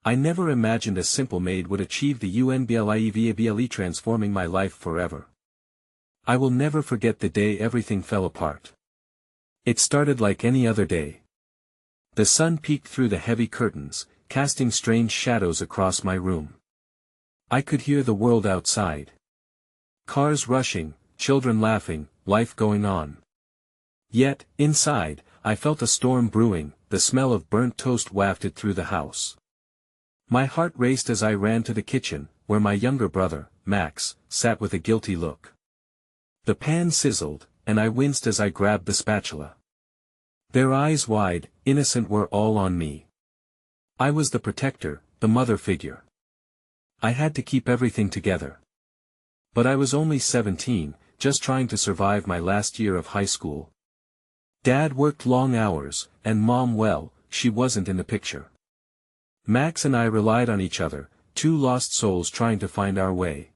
I never imagined a simple maid would achieve the unbelievable, transforming my life forever. I will never forget the day everything fell apart. It started like any other day. The sun peeked through the heavy curtains, casting strange shadows across my room. I could hear the world outside. Cars rushing, children laughing, life going on. Yet, inside, I felt a storm brewing, the smell of burnt toast wafted through the house. My heart raced as I ran to the kitchen, where my younger brother, Max, sat with a guilty look. The pan sizzled, and I winced as I grabbed the spatula. Their eyes wide, innocent, were all on me. I was the protector, the mother figure. I had to keep everything together. But I was only 17, just trying to survive my last year of high school. Dad worked long hours, and Mom, well, she wasn't in the picture. Max and I relied on each other, two lost souls trying to find our way.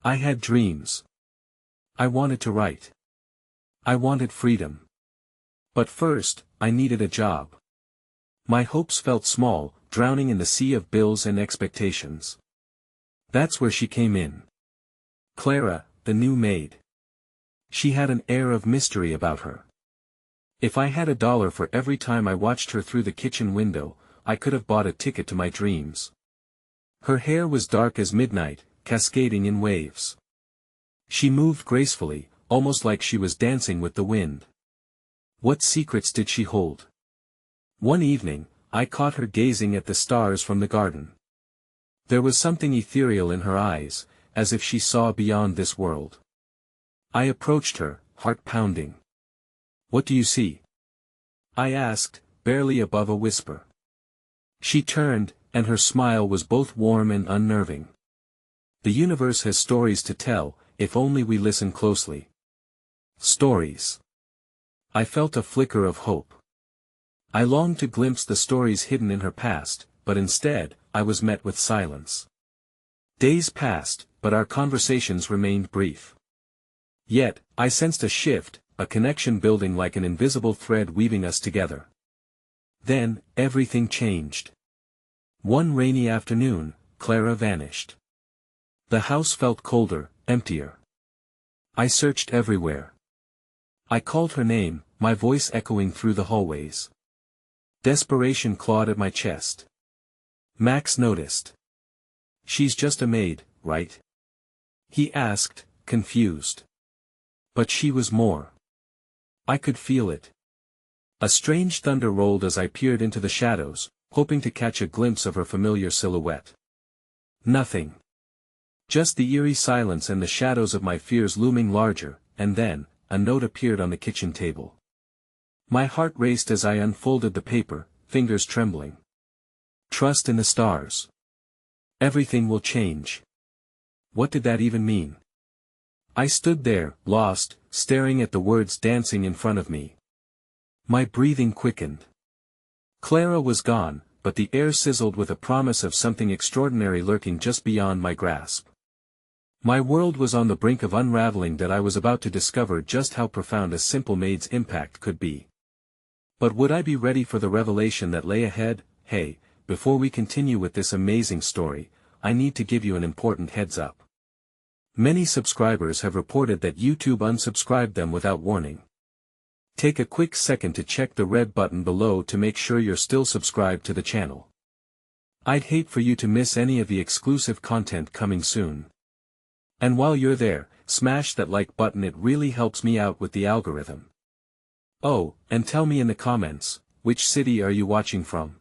I had dreams. I wanted to write. I wanted freedom. But first, I needed a job. My hopes felt small, drowning in the sea of bills and expectations. That's where she came in. Clara, the new maid. She had an air of mystery about her. If I had $1 for every time I watched her through the kitchen window, I could have bought a ticket to my dreams. Her hair was dark as midnight, cascading in waves. She moved gracefully, almost like she was dancing with the wind. What secrets did she hold? One evening, I caught her gazing at the stars from the garden. There was something ethereal in her eyes, as if she saw beyond this world. I approached her, heart pounding. "What do you see?" I asked, barely above a whisper. She turned, and her smile was both warm and unnerving. "The universe has stories to tell, if only we listen closely." Stories. I felt a flicker of hope. I longed to glimpse the stories hidden in her past, but instead, I was met with silence. Days passed, but our conversations remained brief. Yet, I sensed a shift, a connection building like an invisible thread weaving us together. Then, everything changed. One rainy afternoon, Clara vanished. The house felt colder, emptier. I searched everywhere. I called her name, my voice echoing through the hallways. Desperation clawed at my chest. Max noticed. "She's just a maid, right?" he asked, confused. But she was more. I could feel it. A strange thunder rolled as I peered into the shadows, hoping to catch a glimpse of her familiar silhouette. Nothing. Just the eerie silence and the shadows of my fears looming larger, and then, a note appeared on the kitchen table. My heart raced as I unfolded the paper, fingers trembling. "Trust in the stars. Everything will change." What did that even mean? I stood there, lost, staring at the words dancing in front of me. My breathing quickened. Clara was gone, but the air sizzled with a promise of something extraordinary lurking just beyond my grasp. My world was on the brink of unraveling, that I was about to discover just how profound a simple maid's impact could be. But would I be ready for the revelation that lay ahead? Hey, before we continue with this amazing story, I need to give you an important heads up. Many subscribers have reported that YouTube unsubscribed them without warning. Take a quick second to check the red button below to make sure you're still subscribed to the channel. I'd hate for you to miss any of the exclusive content coming soon. And while you're there, smash that like button, it really helps me out with the algorithm. Oh, and tell me in the comments, which city are you watching from?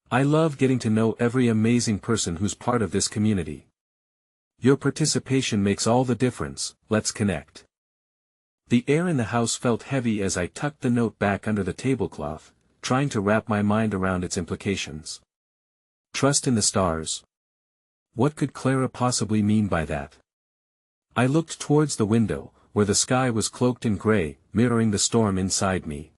I love getting to know every amazing person who's part of this community. Your participation makes all the difference. Let's connect. The air in the house felt heavy as I tucked the note back under the tablecloth, trying to wrap my mind around its implications. Trust in the stars. What could Clara possibly mean by that? I looked towards the window, where the sky was cloaked in gray, mirroring the storm inside me.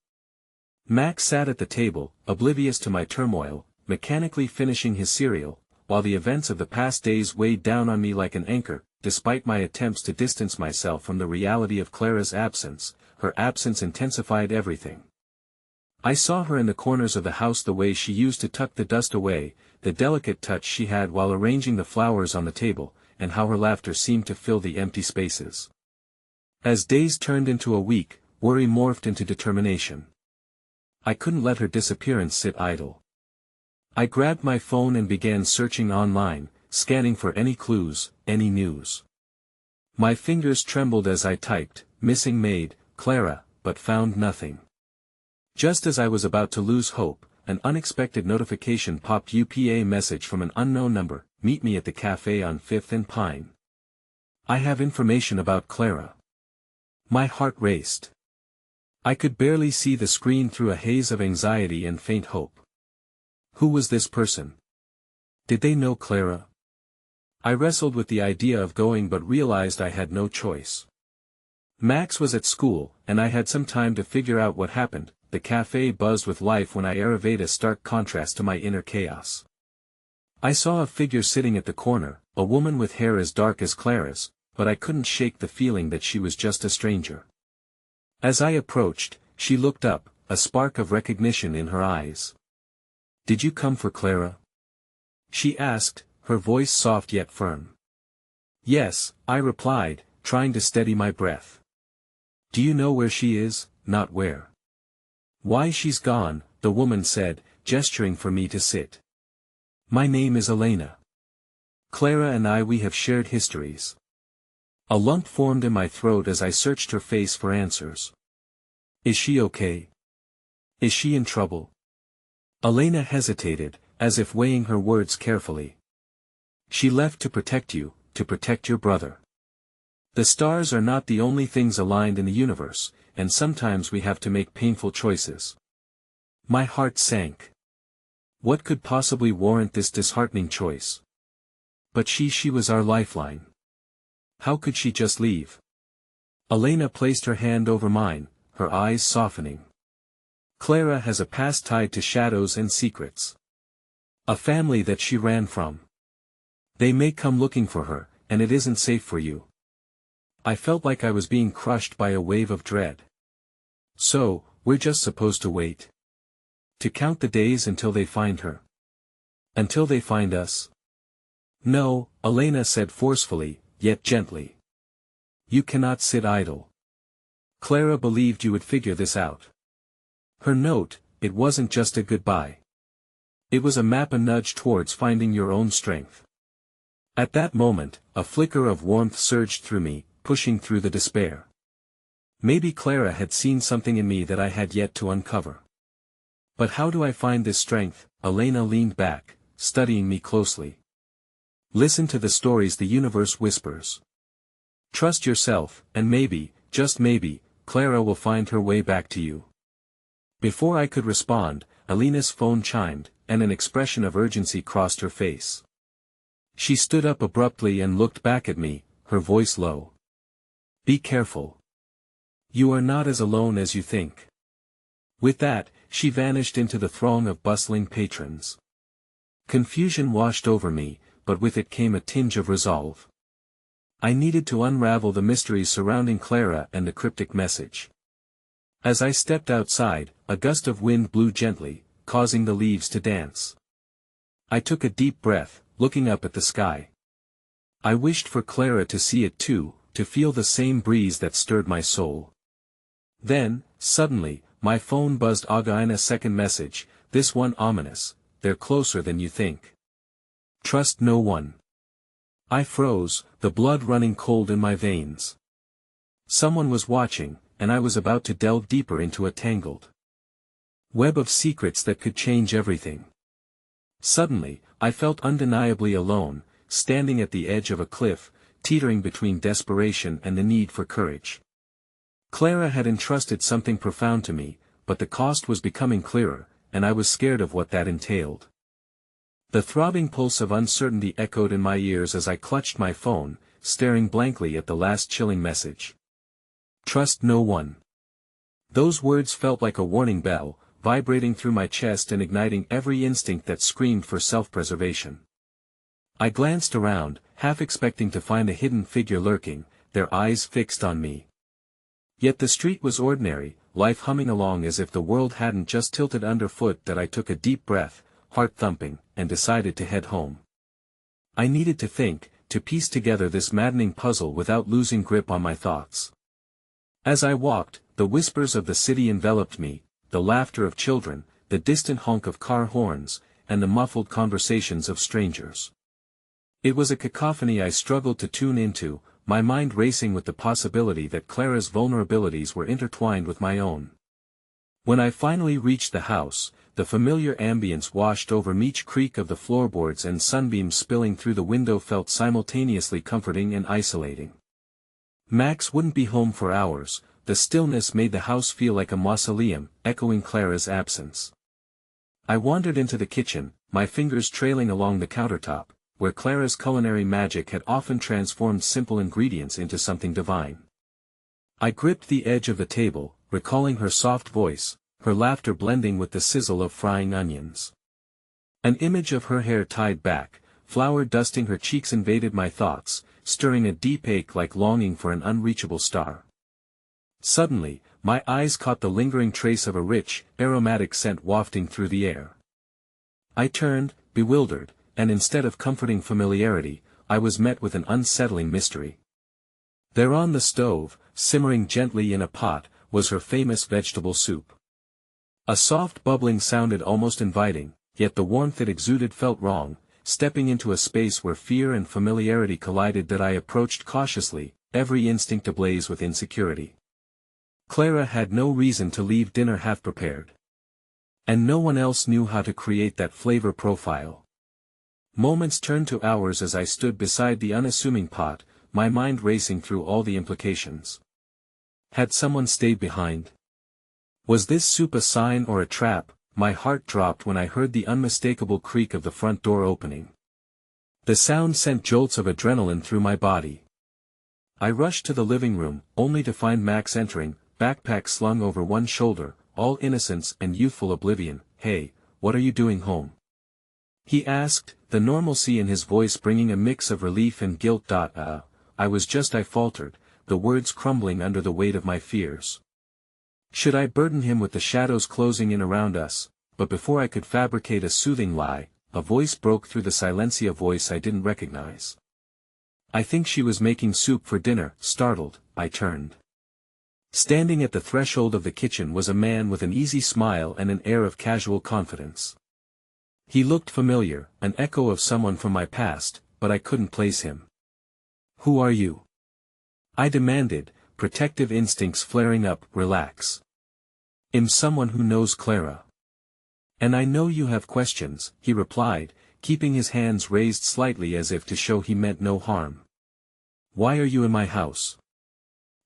Max sat at the table, oblivious to my turmoil, mechanically finishing his cereal, while the events of the past days weighed down on me like an anchor. Despite my attempts to distance myself from the reality of Clara's absence, her absence intensified everything. I saw her in the corners of the house, the way she used to tuck the dust away, the delicate touch she had while arranging the flowers on the table, and how her laughter seemed to fill the empty spaces. As days turned into a week, worry morphed into determination. I couldn't let her disappearance sit idle. I grabbed my phone and began searching online, scanning for any clues, any news. My fingers trembled as I typed, "Missing Maid, Clara," but found nothing. Just as I was about to lose hope, an unexpected notification popped up: a message from an unknown number, "Meet me at the cafe on 5th and Pine. I have information about Clara." My heart raced. I could barely see the screen through a haze of anxiety and faint hope. Who was this person? Did they know Clara? I wrestled with the idea of going but realized I had no choice. Max was at school, and I had some time to figure out what happened. The cafe buzzed with life when I arrived, a stark contrast to my inner chaos. I saw a figure sitting at the corner, a woman with hair as dark as Clara's, but I couldn't shake the feeling that she was just a stranger. As I approached, she looked up, a spark of recognition in her eyes. "Did you come for Clara?" she asked, her voice soft yet firm. "Yes," I replied, trying to steady my breath. "Do you know where she is?" "Not where." "Why, she's gone," the woman said, gesturing for me to sit. "My name is Elena. Clara and we have shared histories." A lump formed in my throat as I searched her face for answers. "Is she okay? Is she in trouble?" Elena hesitated, as if weighing her words carefully. "She left to protect you, to protect your brother. The stars are not the only things aligned in the universe, and sometimes we have to make painful choices." My heart sank. What could possibly warrant this disheartening choice? But she was our lifeline. How could she just leave? Elena placed her hand over mine, her eyes softening. "Clara has a past tied to shadows and secrets. A family that she ran from. They may come looking for her, and it isn't safe for you." I felt like I was being crushed by a wave of dread. "So, we're just supposed to wait? To count the days until they find her? Until they find us?" "No," Elena said forcefully, yet gently. "You cannot sit idle. Clara believed you would figure this out. Her note, it wasn't just a goodbye. It was a map, a nudge towards finding your own strength." At that moment, a flicker of warmth surged through me, pushing through the despair. Maybe Clara had seen something in me that I had yet to uncover. "But how do I find this strength?" Elena leaned back, studying me closely. "Listen to the stories the universe whispers. Trust yourself, and maybe, just maybe, Clara will find her way back to you." Before I could respond, Elena's phone chimed, and an expression of urgency crossed her face. She stood up abruptly and looked back at me, her voice low. "Be careful. You are not as alone as you think." With that, she vanished into the throng of bustling patrons. Confusion washed over me, but with it came a tinge of resolve. I needed to unravel the mysteries surrounding Clara and the cryptic message. As I stepped outside, a gust of wind blew gently, causing the leaves to dance. I took a deep breath, looking up at the sky. I wished for Clara to see it too, to feel the same breeze that stirred my soul. Then, suddenly, my phone buzzed again, a second message, this one ominous: "They're closer than you think. Trust no one." I froze, the blood running cold in my veins. Someone was watching, and I was about to delve deeper into a tangled web of secrets that could change everything. Suddenly, I felt undeniably alone, standing at the edge of a cliff, teetering between desperation and the need for courage. Clara had entrusted something profound to me, but the cost was becoming clearer, and I was scared of what that entailed. The throbbing pulse of uncertainty echoed in my ears as I clutched my phone, staring blankly at the last chilling message. Trust no one. Those words felt like a warning bell, vibrating through my chest and igniting every instinct that screamed for self-preservation. I glanced around, half expecting to find a hidden figure lurking, their eyes fixed on me. Yet the street was ordinary, life humming along as if the world hadn't just tilted underfoot. That I took a deep breath, heart thumping, and decided to head home. I needed to think, to piece together this maddening puzzle without losing grip on my thoughts. As I walked, the whispers of the city enveloped me, the laughter of children, the distant honk of car horns, and the muffled conversations of strangers. It was a cacophony I struggled to tune into, my mind racing with the possibility that Clara's vulnerabilities were intertwined with my own. When I finally reached the house, the familiar ambience washed over me. Each creak of the floorboards and sunbeams spilling through the window felt simultaneously comforting and isolating. Max wouldn't be home for hours. The stillness made the house feel like a mausoleum, echoing Clara's absence. I wandered into the kitchen, my fingers trailing along the countertop, where Clara's culinary magic had often transformed simple ingredients into something divine. I gripped the edge of the table, recalling her soft voice, her laughter blending with the sizzle of frying onions. An image of her hair tied back, flour dusting her cheeks invaded my thoughts, stirring a deep ache like longing for an unreachable star. Suddenly, my eyes caught the lingering trace of a rich, aromatic scent wafting through the air. I turned, bewildered, and instead of comforting familiarity, I was met with an unsettling mystery. There on the stove, simmering gently in a pot, was her famous vegetable soup. A soft bubbling sounded almost inviting, yet the warmth it exuded felt wrong, stepping into a space where fear and familiarity collided. That I approached cautiously, every instinct ablaze with insecurity. Clara had no reason to leave dinner half prepared. And no one else knew how to create that flavor profile. Moments turned to hours as I stood beside the unassuming pot, my mind racing through all the implications. Had someone stayed behind? Was this soup a sign or a trap? My heart dropped when I heard the unmistakable creak of the front door opening. The sound sent jolts of adrenaline through my body. I rushed to the living room, only to find Max entering, backpack slung over one shoulder, all innocence and youthful oblivion. "Hey, what are you doing home?" he asked, the normalcy in his voice bringing a mix of relief and guilt. I faltered, the words crumbling under the weight of my fears. Should I burden him with the shadows closing in around us? But before I could fabricate a soothing lie, a voice broke through the silence, a voice I didn't recognize. I think she was making soup for dinner. Startled, I turned. Standing at the threshold of the kitchen was a man with an easy smile and an air of casual confidence. He looked familiar, an echo of someone from my past, but I couldn't place him. "Who are you?" I demanded, protective instincts flaring up. "Relax. I'm someone who knows Clara. And I know you have questions," he replied, keeping his hands raised slightly as if to show he meant no harm. "Why are you in my house?"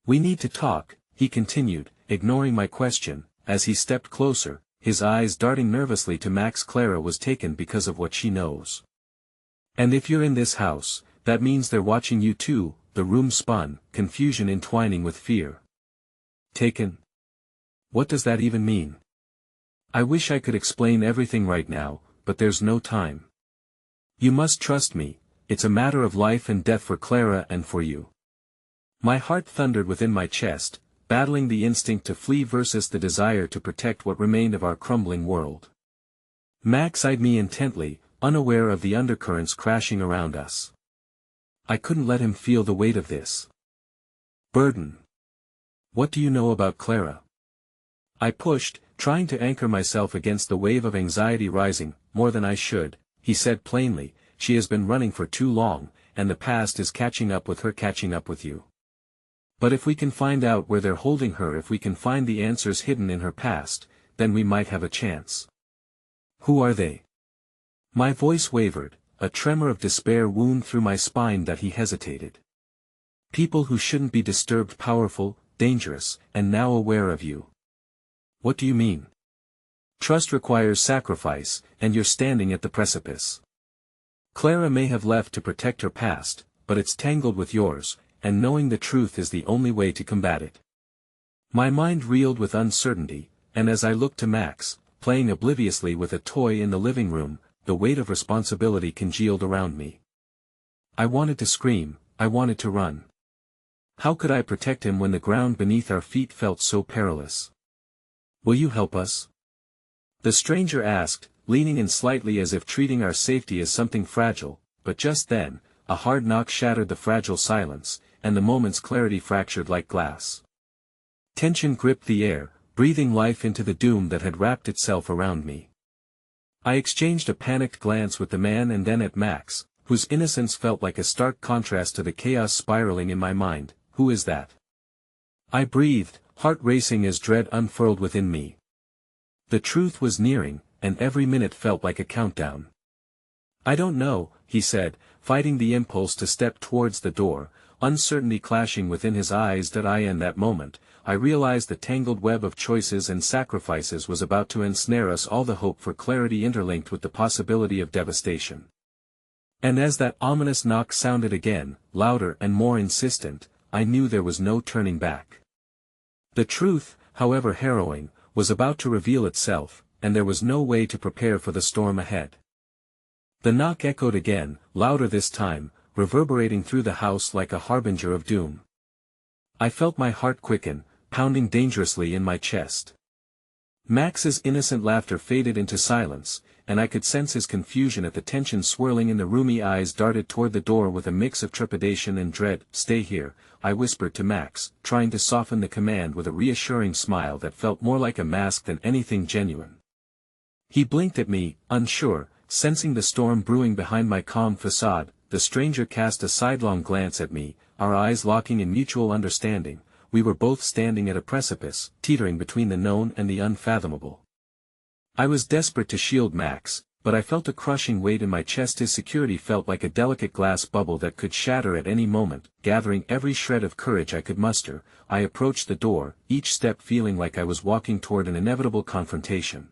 "We need to talk," he continued, ignoring my question, as he stepped closer, his eyes darting nervously to Max. "Clara was taken because of what she knows. And if you're in this house, that means they're watching you too." The room spun, confusion entwining with fear. "Taken? What does that even mean?" "I wish I could explain everything right now, but there's no time. You must trust me, it's a matter of life and death for Clara and for you." My heart thundered within my chest, battling the instinct to flee versus the desire to protect what remained of our crumbling world. Max eyed me intently, unaware of the undercurrents crashing around us. I couldn't let him feel the weight of this burden. "What do you know about Clara?" I pushed, trying to anchor myself against the wave of anxiety rising. "More than I should," he said plainly. "She has been running for too long, and the past is catching up with her, catching up with you. But if we can find out where they're holding her, if we can find the answers hidden in her past, then we might have a chance." "Who are they?" My voice wavered, a tremor of despair wound through my spine that he hesitated. "People who shouldn't be disturbed, powerful, dangerous, and now aware of you." "What do you mean?" "Trust requires sacrifice, and you're standing at the precipice. Clara may have left to protect her past, but it's tangled with yours, and knowing the truth is the only way to combat it." My mind reeled with uncertainty, and as I looked to Max, playing obliviously with a toy in the living room, the weight of responsibility congealed around me. I wanted to scream, I wanted to run. How could I protect him when the ground beneath our feet felt so perilous? Will you help us? The stranger asked, leaning in slightly as if treating our safety as something fragile, but just then, a hard knock shattered the fragile silence, and the moment's clarity fractured like glass. Tension gripped the air, breathing life into the doom that had wrapped itself around me. I exchanged a panicked glance with the man and then at Max, whose innocence felt like a stark contrast to the chaos spiraling in my mind. Who is that? I breathed, heart racing as dread unfurled within me. The truth was nearing, and every minute felt like a countdown. I don't know, he said, fighting the impulse to step towards the door, uncertainty clashing within his eyes. That in that moment, I realized the tangled web of choices and sacrifices was about to ensnare us all, the hope for clarity interlinked with the possibility of devastation. And as that ominous knock sounded again, louder and more insistent, I knew there was no turning back. The truth, however harrowing, was about to reveal itself, and there was no way to prepare for the storm ahead. The knock echoed again, louder this time, reverberating through the house like a harbinger of doom. I felt my heart quicken, pounding dangerously in my chest. Max's innocent laughter faded into silence, and I could sense his confusion at the tension swirling in the roomy eyes. Darted toward the door with a mix of trepidation and dread. "Stay here," I whispered to Max, trying to soften the command with a reassuring smile that felt more like a mask than anything genuine. He blinked at me, unsure, sensing the storm brewing behind my calm facade. The stranger cast a sidelong glance at me, our eyes locking in mutual understanding. We were both standing at a precipice, teetering between the known and the unfathomable. I was desperate to shield Max, but I felt a crushing weight in my chest. His security felt like a delicate glass bubble that could shatter at any moment. Gathering every shred of courage I could muster, I approached the door, each step feeling like I was walking toward an inevitable confrontation.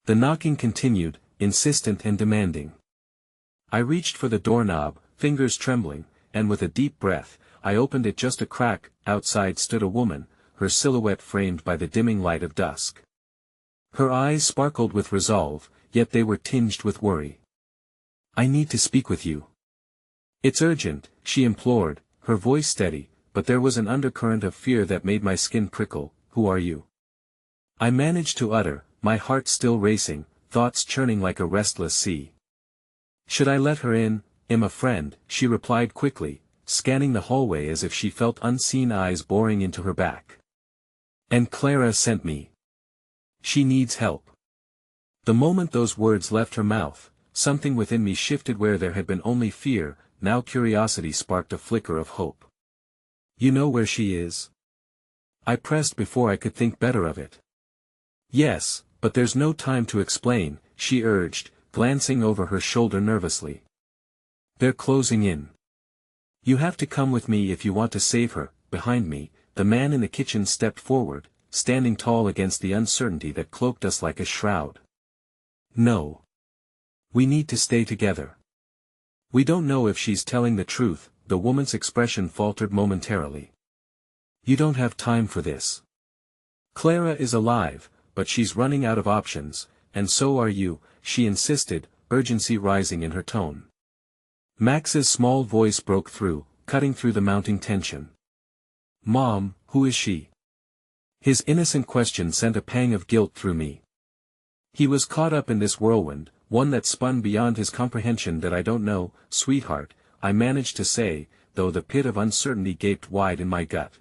The knocking continued, insistent and demanding. I reached for the doorknob, fingers trembling, and with a deep breath, I opened it just a crack. Outside stood a woman, her silhouette framed by the dimming light of dusk. Her eyes sparkled with resolve, yet they were tinged with worry. "I need to speak with you." "It's urgent," she implored, her voice steady, but there was an undercurrent of fear that made my skin prickle. "Who are you?" I managed to utter, my heart still racing, thoughts churning like a restless sea. "Should I let her in?" "I'm a friend," she replied quickly, scanning the hallway as if she felt unseen eyes boring into her back. "And Clara sent me. She needs help." The moment those words left her mouth, something within me shifted. Where there had been only fear, now curiosity sparked a flicker of hope. "You know where she is?" I pressed before I could think better of it. "Yes, but there's no time to explain," she urged, glancing over her shoulder nervously. "They're closing in. You have to come with me if you want to save her." Behind me, the man in the kitchen stepped forward, standing tall against the uncertainty that cloaked us like a shroud. "No. We need to stay together. We don't know if she's telling the truth." The woman's expression faltered momentarily. "You don't have time for this. Clara is alive, but she's running out of options, and so are you," she insisted, urgency rising in her tone. Max's small voice broke through, cutting through the mounting tension. "Mom, who is she?" His innocent question sent a pang of guilt through me. He was caught up in this whirlwind, one that spun beyond his comprehension. "That I don't know, sweetheart," I managed to say, though the pit of uncertainty gaped wide in my gut.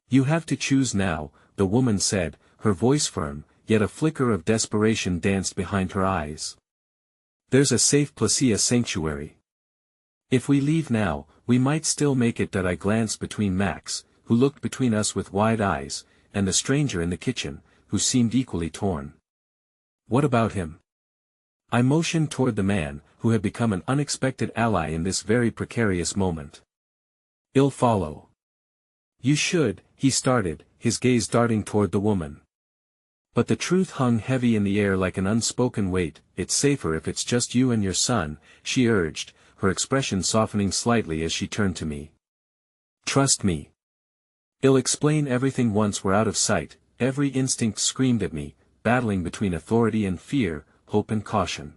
"You have to choose now," the woman said, her voice firm, yet a flicker of desperation danced behind her eyes. "There's a safe place, a sanctuary. If we leave now, we might still make it." That I glanced between Max, who looked between us with wide eyes, and the stranger in the kitchen, who seemed equally torn. "What about him?" I motioned toward the man, who had become an unexpected ally in this very precarious moment. "I'll follow." "You should," he started, his gaze darting toward the woman. But the truth hung heavy in the air like an unspoken weight. "It's safer if it's just you and your son," she urged, her expression softening slightly as she turned to me. "Trust me. I'll explain everything once we're out of sight." Every instinct screamed at me, battling between authority and fear, hope and caution.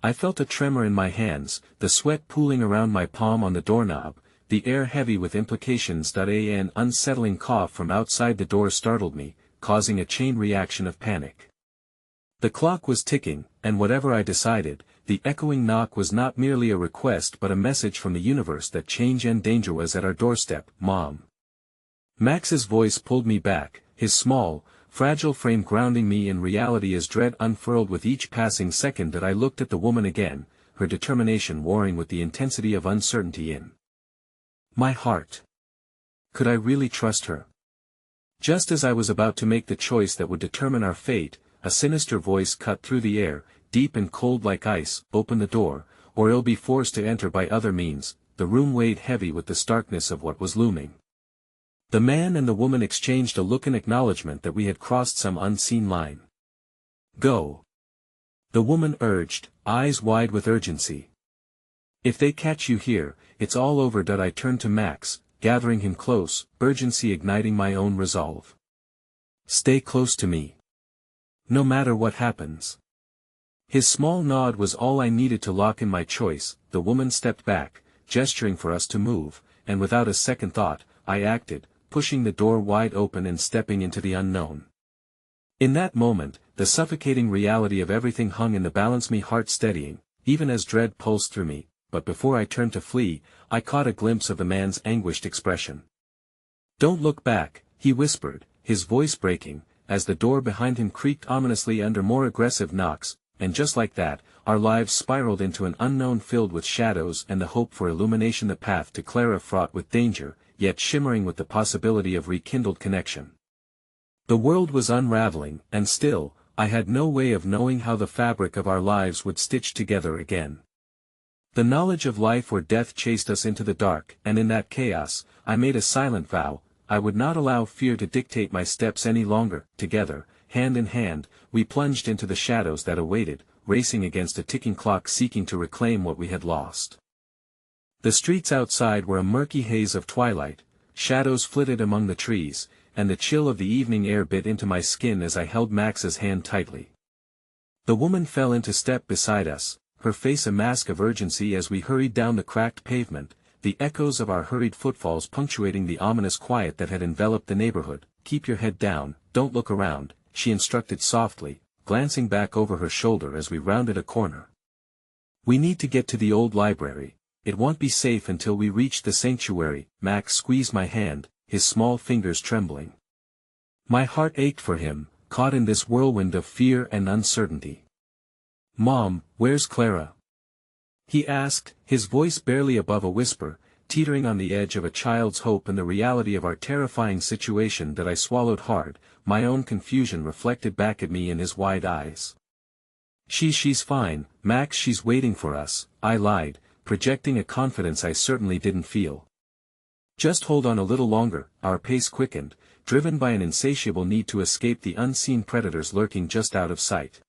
I felt a tremor in my hands, the sweat pooling around my palm on the doorknob, the air heavy with implications. An unsettling cough from outside the door startled me, causing a chain reaction of panic. The clock was ticking, and whatever I decided, the echoing knock was not merely a request but a message from the universe that change and danger was at our doorstep. "Mom." Max's voice pulled me back, his small, fragile frame grounding me in reality as dread unfurled with each passing second that I looked at the woman again, her determination warring with the intensity of uncertainty in my heart. Could I really trust her? Just as I was about to make the choice that would determine our fate, a sinister voice cut through the air, deep and cold like ice. "Open the door, or you'll be forced to enter by other means." The room weighed heavy with the starkness of what was looming. The man and the woman exchanged a look in acknowledgement that we had crossed some unseen line. "Go," the woman urged, eyes wide with urgency. "If they catch you here, it's all over." I turned to Max, gathering him close, urgency igniting my own resolve. "Stay close to me. No matter what happens." His small nod was all I needed to lock in my choice. The woman stepped back, gesturing for us to move, and without a second thought, I acted, pushing the door wide open and stepping into the unknown. In that moment, the suffocating reality of everything hung in the balance, me heart steadying, even as dread pulsed through me, but before I turned to flee, I caught a glimpse of the man's anguished expression. "Don't look back," he whispered, his voice breaking, as the door behind him creaked ominously under more aggressive knocks, and just like that, our lives spiraled into an unknown filled with shadows and the hope for illumination, the path to Clara fraught with danger, yet shimmering with the possibility of rekindled connection. The world was unraveling, and still, I had no way of knowing how the fabric of our lives would stitch together again. The knowledge of life or death chased us into the dark, and in that chaos, I made a silent vow: I would not allow fear to dictate my steps any longer. Together, hand in hand, we plunged into the shadows that awaited, racing against a ticking clock seeking to reclaim what we had lost. The streets outside were a murky haze of twilight, shadows flitted among the trees, and the chill of the evening air bit into my skin as I held Max's hand tightly. The woman fell into step beside us, her face a mask of urgency as we hurried down the cracked pavement, the echoes of our hurried footfalls punctuating the ominous quiet that had enveloped the neighborhood. "Keep your head down, don't look around," she instructed softly, glancing back over her shoulder as we rounded a corner. "We need to get to the old library. It won't be safe until we reach the sanctuary." Max squeezed my hand, his small fingers trembling. My heart ached for him, caught in this whirlwind of fear and uncertainty. "Mom, where's Clara?" he asked, his voice barely above a whisper, teetering on the edge of a child's hope and the reality of our terrifying situation that I swallowed hard, my own confusion reflected back at me in his wide eyes. She's fine, Max, she's waiting for us," I lied, projecting a confidence I certainly didn't feel. "Just hold on a little longer." Our pace quickened, driven by an insatiable need to escape the unseen predators lurking just out of sight.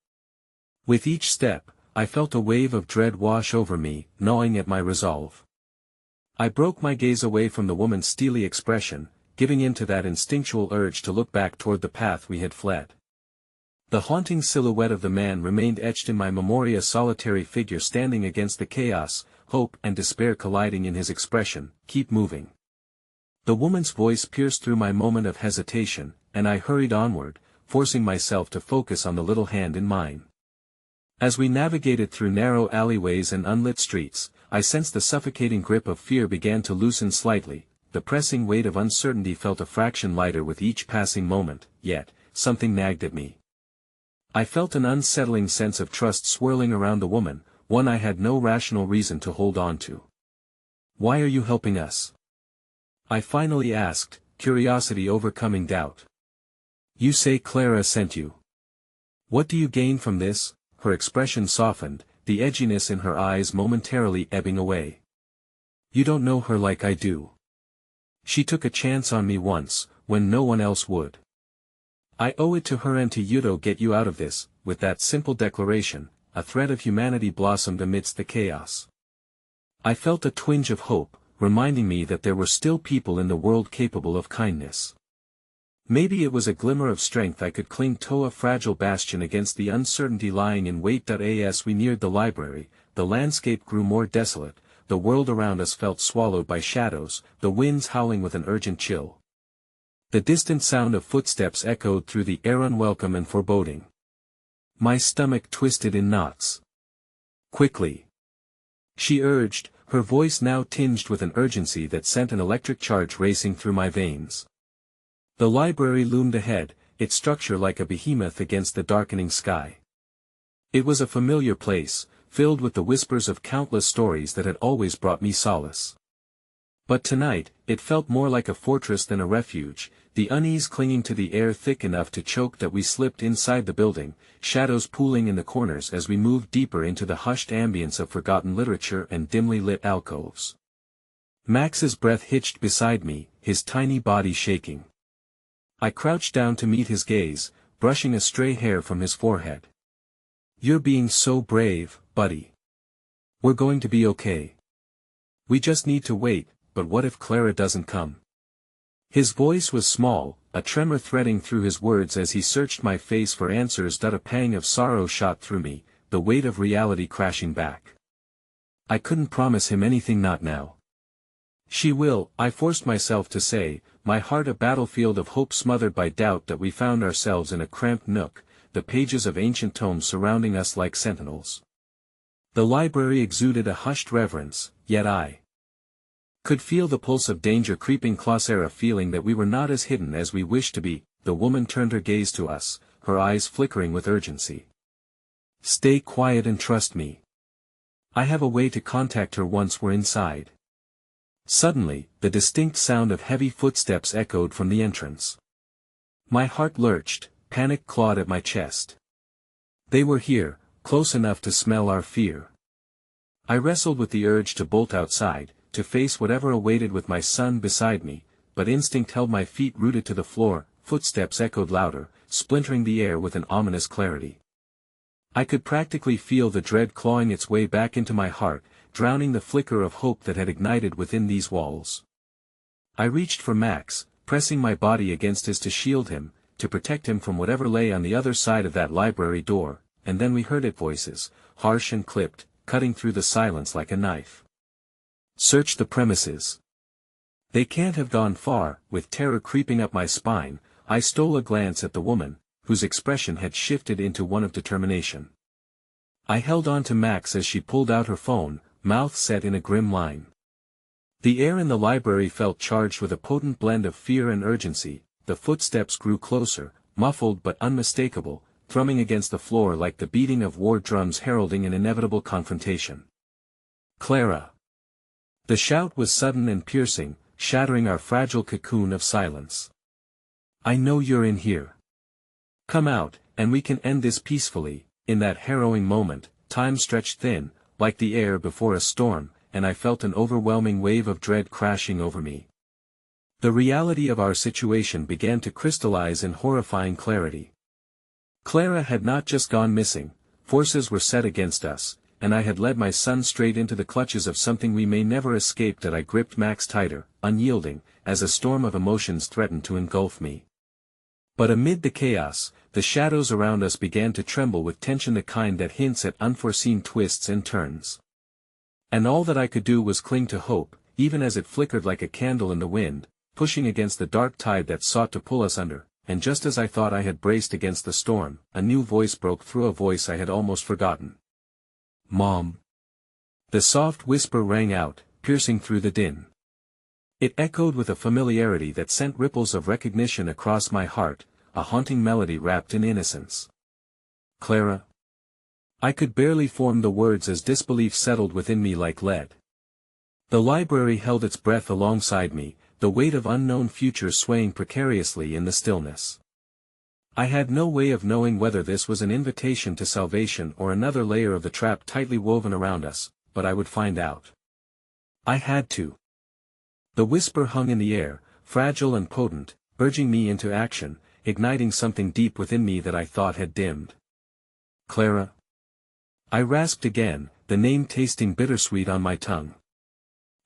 With each step, I felt a wave of dread wash over me, gnawing at my resolve. I broke my gaze away from the woman's steely expression, giving in to that instinctual urge to look back toward the path we had fled. The haunting silhouette of the man remained etched in my memory, a solitary figure standing against the chaos, hope and despair colliding in his expression. "Keep moving." The woman's voice pierced through my moment of hesitation, and I hurried onward, forcing myself to focus on the little hand in mine. As we navigated through narrow alleyways and unlit streets, I sensed the suffocating grip of fear began to loosen slightly. The pressing weight of uncertainty felt a fraction lighter with each passing moment, yet, something nagged at me. I felt an unsettling sense of trust swirling around the woman, one I had no rational reason to hold on to. "Why are you helping us?" I finally asked, curiosity overcoming doubt. "You say Clara sent you. What do you gain from this?" Her expression softened, the edginess in her eyes momentarily ebbing away. "You don't know her like I do. She took a chance on me once, when no one else would. I owe it to her and to you to get you out of this." With that simple declaration, a thread of humanity blossomed amidst the chaos. I felt a twinge of hope, reminding me that there were still people in the world capable of kindness. Maybe it was a glimmer of strength I could cling to, a fragile bastion against the uncertainty lying in wait. As we neared the library, the landscape grew more desolate, the world around us felt swallowed by shadows, the winds howling with an urgent chill. The distant sound of footsteps echoed through the air, unwelcome and foreboding. My stomach twisted in knots. "Quickly!" she urged, her voice now tinged with an urgency that sent an electric charge racing through my veins. The library loomed ahead, its structure like a behemoth against the darkening sky. It was a familiar place, filled with the whispers of countless stories that had always brought me solace. But tonight, it felt more like a fortress than a refuge, the unease clinging to the air thick enough to choke that we slipped inside the building, shadows pooling in the corners as we moved deeper into the hushed ambience of forgotten literature and dimly lit alcoves. Max's breath hitched beside me, his tiny body shaking. I crouched down to meet his gaze, brushing a stray hair from his forehead. "You're being so brave, buddy. We're going to be okay. We just need to wait, but what if Clara doesn't come?" His voice was small, a tremor threading through his words as he searched my face for answers. A pang of sorrow shot through me, the weight of reality crashing back. I couldn't promise him anything, not now. "She will," I forced myself to say, my heart a battlefield of hope smothered by doubt. That we found ourselves in a cramped nook, the pages of ancient tomes surrounding us like sentinels. The library exuded a hushed reverence, yet I could feel the pulse of danger creeping closer, a feeling that we were not as hidden as we wished to be. The woman turned her gaze to us, her eyes flickering with urgency. "Stay quiet and trust me. I have a way to contact her once we're inside." Suddenly, the distinct sound of heavy footsteps echoed from the entrance. My heart lurched, panic clawed at my chest. They were here, close enough to smell our fear. I wrestled with the urge to bolt outside, to face whatever awaited with my son beside me, but instinct held my feet rooted to the floor. Footsteps echoed louder, splintering the air with an ominous clarity. I could practically feel the dread clawing its way back into my heart, drowning the flicker of hope that had ignited within these walls. I reached for Max, pressing my body against his to shield him, to protect him from whatever lay on the other side of that library door, and then we heard it, voices, harsh and clipped, cutting through the silence like a knife. "Search the premises. They can't have gone far." With terror creeping up my spine, I stole a glance at the woman, whose expression had shifted into one of determination. I held on to Max as she pulled out her phone, mouth set in a grim line. The air in the library felt charged with a potent blend of fear and urgency. The footsteps grew closer, muffled but unmistakable, thrumming against the floor like the beating of war drums heralding an inevitable confrontation. "Clara!" The shout was sudden and piercing, shattering our fragile cocoon of silence. "I know you're in here. Come out, and we can end this peacefully." In that harrowing moment, time stretched thin, like the air before a storm, and I felt an overwhelming wave of dread crashing over me. The reality of our situation began to crystallize in horrifying clarity. Clara had not just gone missing, forces were set against us, and I had led my son straight into the clutches of something we may never escape. That I gripped Max tighter, unyielding, as a storm of emotions threatened to engulf me. But amid the chaos, the shadows around us began to tremble with tension, the kind that hints at unforeseen twists and turns. And all that I could do was cling to hope, even as it flickered like a candle in the wind, pushing against the dark tide that sought to pull us under. And just as I thought I had braced against the storm, a new voice broke through, a voice I had almost forgotten. "Mom." The soft whisper rang out, piercing through the din. It echoed with a familiarity that sent ripples of recognition across my heart, a haunting melody wrapped in innocence. "Clara?" I could barely form the words as disbelief settled within me like lead. The library held its breath alongside me, the weight of unknown futures swaying precariously in the stillness. I had no way of knowing whether this was an invitation to salvation or another layer of the trap tightly woven around us, but I would find out. I had to. The whisper hung in the air, fragile and potent, urging me into action, igniting something deep within me that I thought had dimmed. "Clara?" I rasped again, the name tasting bittersweet on my tongue.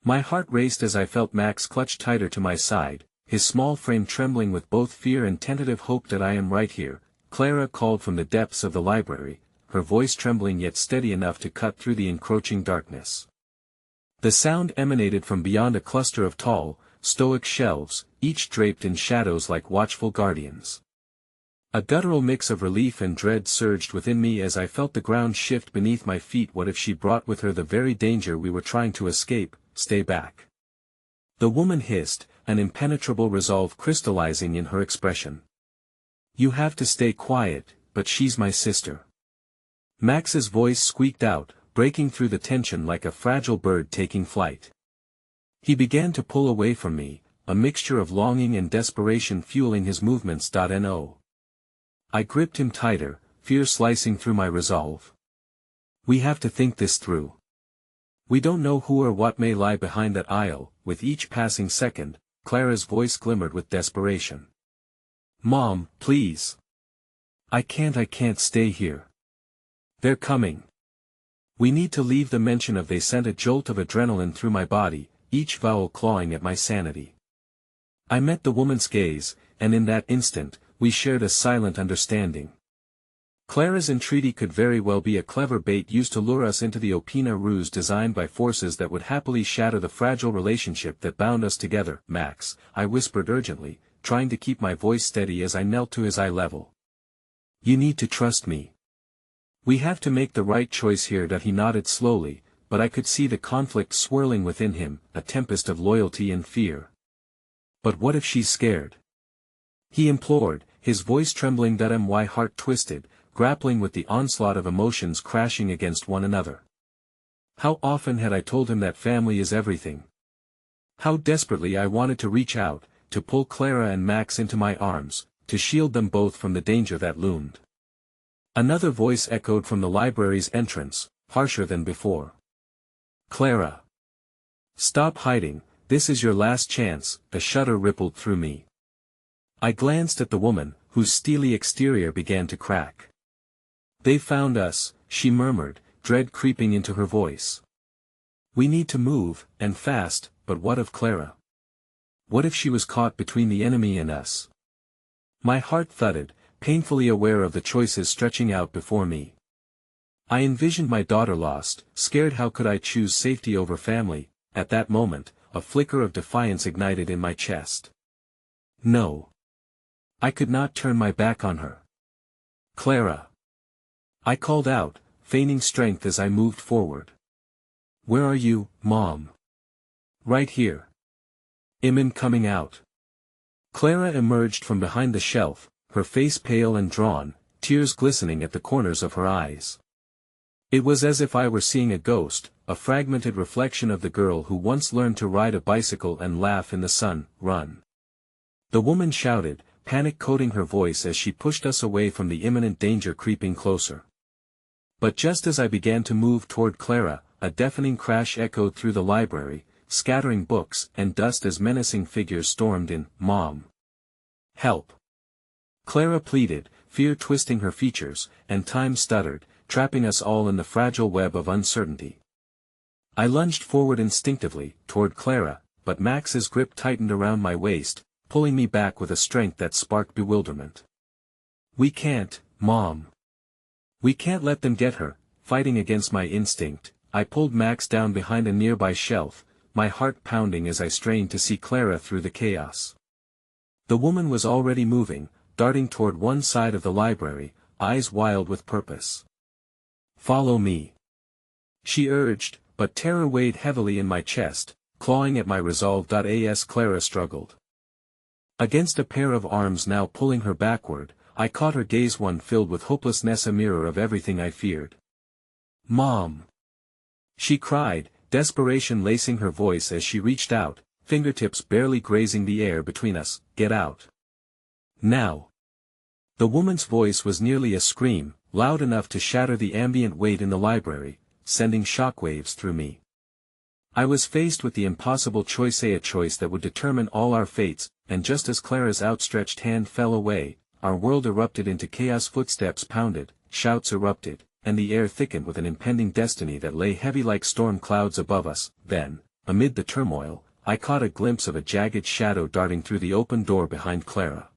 My heart raced as I felt Max clutch tighter to my side, his small frame trembling with both fear and tentative hope. "That I am right here," Clara called from the depths of the library, her voice trembling yet steady enough to cut through the encroaching darkness. The sound emanated from beyond a cluster of tall, stoic shelves, each draped in shadows like watchful guardians. A guttural mix of relief and dread surged within me as I felt the ground shift beneath my feet. What if she brought with her the very danger we were trying to escape? Stay back. The woman hissed, an impenetrable resolve crystallizing in her expression. You have to stay quiet, but she's my sister. Max's voice squeaked out, breaking through the tension like a fragile bird taking flight. He began to pull away from me, a mixture of longing and desperation fueling his movements. No. I gripped him tighter, fear slicing through my resolve. We have to think this through. We don't know who or what may lie behind that aisle. With each passing second, Clara's voice glimmered with desperation. Mom, please. I can't stay here. They're coming. We need to leave. The mention of they sent a jolt of adrenaline through my body, each vowel clawing at my sanity. I met the woman's gaze, and in that instant, we shared a silent understanding. Clara's entreaty could very well be a clever bait used to lure us into the Opina ruse designed by forces that would happily shatter the fragile relationship that bound us together. Max, I whispered urgently, trying to keep my voice steady as I knelt to his eye level. You need to trust me. We have to make the right choice here. He nodded slowly, but I could see the conflict swirling within him, a tempest of loyalty and fear. But what if she's scared? He implored, his voice trembling. My heart twisted, grappling with the onslaught of emotions crashing against one another. How often had I told him that family is everything? How desperately I wanted to reach out, to pull Clara and Max into my arms, to shield them both from the danger that loomed. Another voice echoed from the library's entrance, harsher than before. Clara. Stop hiding, this is your last chance. A shudder rippled through me. I glanced at the woman, whose steely exterior began to crack. They found us, she murmured, dread creeping into her voice. We need to move, and fast. But what of Clara? What if she was caught between the enemy and us? My heart thudded, painfully aware of the choices stretching out before me. I envisioned my daughter lost, scared. How could I choose safety over family? At that moment, a flicker of defiance ignited in my chest. No. I could not turn my back on her. Clara. I called out, feigning strength as I moved forward. Where are you, Mom? Right here. Iman coming out. Clara emerged from behind the shelf, her face pale and drawn, tears glistening at the corners of her eyes. It was as if I were seeing a ghost, a fragmented reflection of the girl who once learned to ride a bicycle and laugh in the sun. Run. The woman shouted, panic coating her voice as she pushed us away from the imminent danger creeping closer. But just as I began to move toward Clara, a deafening crash echoed through the library, scattering books and dust as menacing figures stormed in. Mom. Help. Clara pleaded, fear twisting her features, and time stuttered, trapping us all in the fragile web of uncertainty. I lunged forward instinctively, toward Clara, but Max's grip tightened around my waist, pulling me back with a strength that sparked bewilderment. We can't, Mom. We can't let them get her. Fighting against my instinct, I pulled Max down behind a nearby shelf, my heart pounding as I strained to see Clara through the chaos. The woman was already moving, darting toward one side of the library, eyes wild with purpose. Follow me. She urged, but terror weighed heavily in my chest, clawing at my resolve. As Clara struggled against a pair of arms now pulling her backward, I caught her gaze, one filled with hopelessness, a mirror of everything I feared. Mom! She cried, desperation lacing her voice as she reached out, fingertips barely grazing the air between us. Get out. Now. The woman's voice was nearly a scream, loud enough to shatter the ambient weight in the library, sending shockwaves through me. I was faced with the impossible choice, a choice that would determine all our fates, and just as Clara's outstretched hand fell away, our world erupted into chaos. Footsteps pounded, shouts erupted, and the air thickened with an impending destiny that lay heavy like storm clouds above us. Then, amid the turmoil, I caught a glimpse of a jagged shadow darting through the open door behind Clara.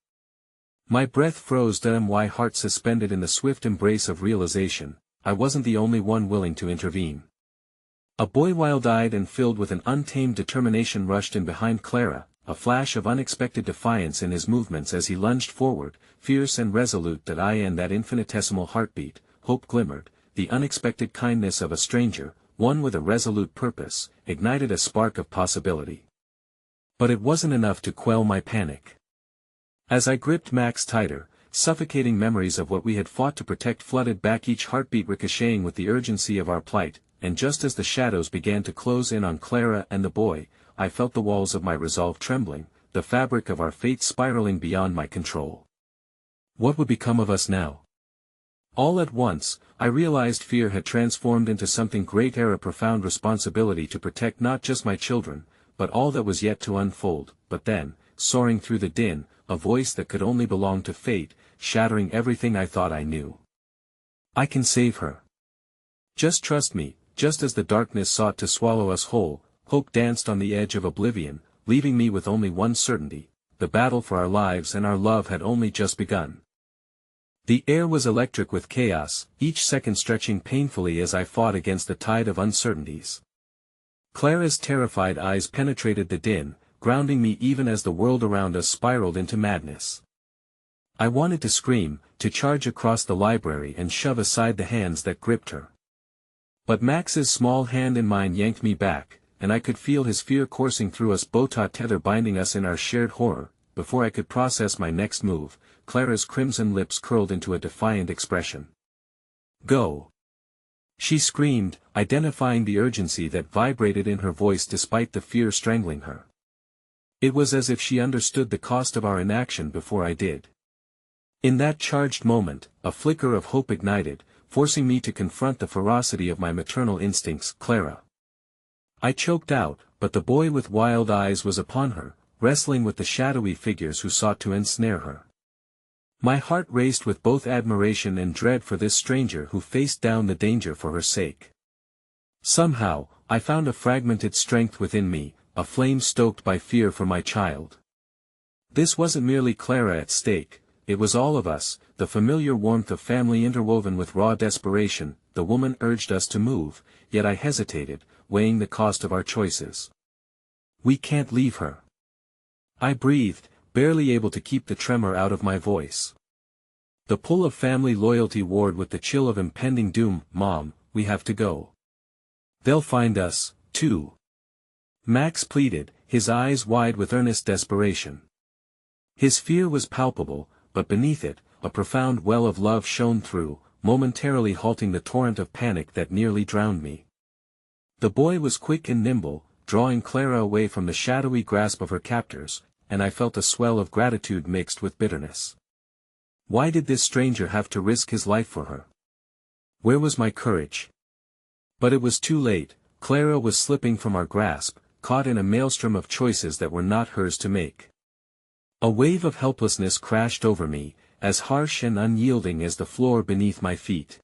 My breath froze. My heart suspended in the swift embrace of realization, I wasn't the only one willing to intervene. A boy wild-eyed and filled with an untamed determination rushed in behind Clara, a flash of unexpected defiance in his movements as he lunged forward, fierce and resolute that eye and that infinitesimal heartbeat, hope glimmered, the unexpected kindness of a stranger, one with a resolute purpose, ignited a spark of possibility. But it wasn't enough to quell my panic. As I gripped Max tighter, suffocating memories of what we had fought to protect flooded back, each heartbeat ricocheting with the urgency of our plight, and just as the shadows began to close in on Clara and the boy, I felt the walls of my resolve trembling, the fabric of our fate spiraling beyond my control. What would become of us now? All at once, I realized fear had transformed into something greater, a profound responsibility to protect not just my children, but all that was yet to unfold. But then, soaring through the din, a voice that could only belong to fate, shattering everything I thought I knew. I can save her. Just trust me. Just as the darkness sought to swallow us whole, hope danced on the edge of oblivion, leaving me with only one certainty: the battle for our lives and our love had only just begun. The air was electric with chaos, each second stretching painfully as I fought against the tide of uncertainties. Clara's terrified eyes penetrated the din, grounding me even as the world around us spiraled into madness. I wanted to scream, to charge across the library and shove aside the hands that gripped her. But Max's small hand in mine yanked me back, and I could feel his fear coursing through us, both tether binding us in our shared horror. Before I could process my next move, Clara's crimson lips curled into a defiant expression. "Go!" she screamed, identifying the urgency that vibrated in her voice despite the fear strangling her. It was as if she understood the cost of our inaction before I did. In that charged moment, a flicker of hope ignited, forcing me to confront the ferocity of my maternal instincts. "Clara!" I choked out, but the boy with wild eyes was upon her, wrestling with the shadowy figures who sought to ensnare her. My heart raced with both admiration and dread for this stranger who faced down the danger for her sake. Somehow, I found a fragmented strength within me, a flame stoked by fear for my child. This wasn't merely Clara at stake, it was all of us, the familiar warmth of family interwoven with raw desperation. The woman urged us to move, yet I hesitated, weighing the cost of our choices. "We can't leave her," I breathed, barely able to keep the tremor out of my voice. The pull of family loyalty warred with the chill of impending doom. "Mom, we have to go. They'll find us, too," Max pleaded, his eyes wide with earnest desperation. His fear was palpable, but beneath it, a profound well of love shone through, momentarily halting the torrent of panic that nearly drowned me. The boy was quick and nimble, drawing Clara away from the shadowy grasp of her captors, and I felt a swell of gratitude mixed with bitterness. Why did this stranger have to risk his life for her? Where was my courage? But it was too late. Clara was slipping from our grasp, caught in a maelstrom of choices that were not hers to make. A wave of helplessness crashed over me, as harsh and unyielding as the floor beneath my feet.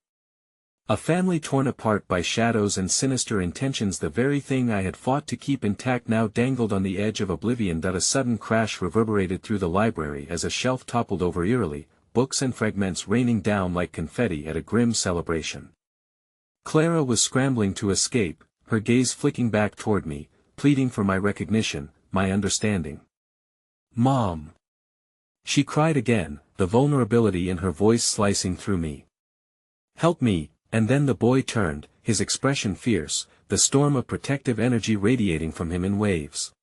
A family torn apart by shadows and sinister intentions, the very thing I had fought to keep intact now dangled on the edge of oblivion. A sudden crash reverberated through the library as a shelf toppled over eerily, books and fragments raining down like confetti at a grim celebration. Clara was scrambling to escape, her gaze flicking back toward me, pleading for my recognition, my understanding. "Mom!" she cried again, the vulnerability in her voice slicing through me. "Help me!" And then the boy turned, his expression fierce, the storm of protective energy radiating from him in waves.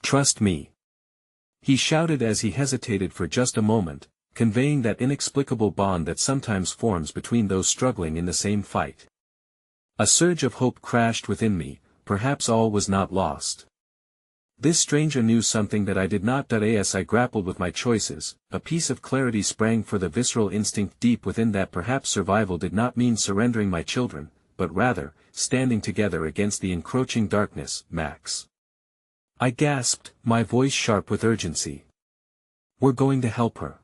"Trust me!" he shouted as he hesitated for just a moment, conveying that inexplicable bond that sometimes forms between those struggling in the same fight. A surge of hope crashed within me, perhaps all was not lost. This stranger knew something that I did not. As I grappled with my choices, a piece of clarity sprang for the visceral instinct deep within that perhaps survival did not mean surrendering my children, but rather, standing together against the encroaching darkness. "Max!" I gasped, my voice sharp with urgency. "We're going to help her.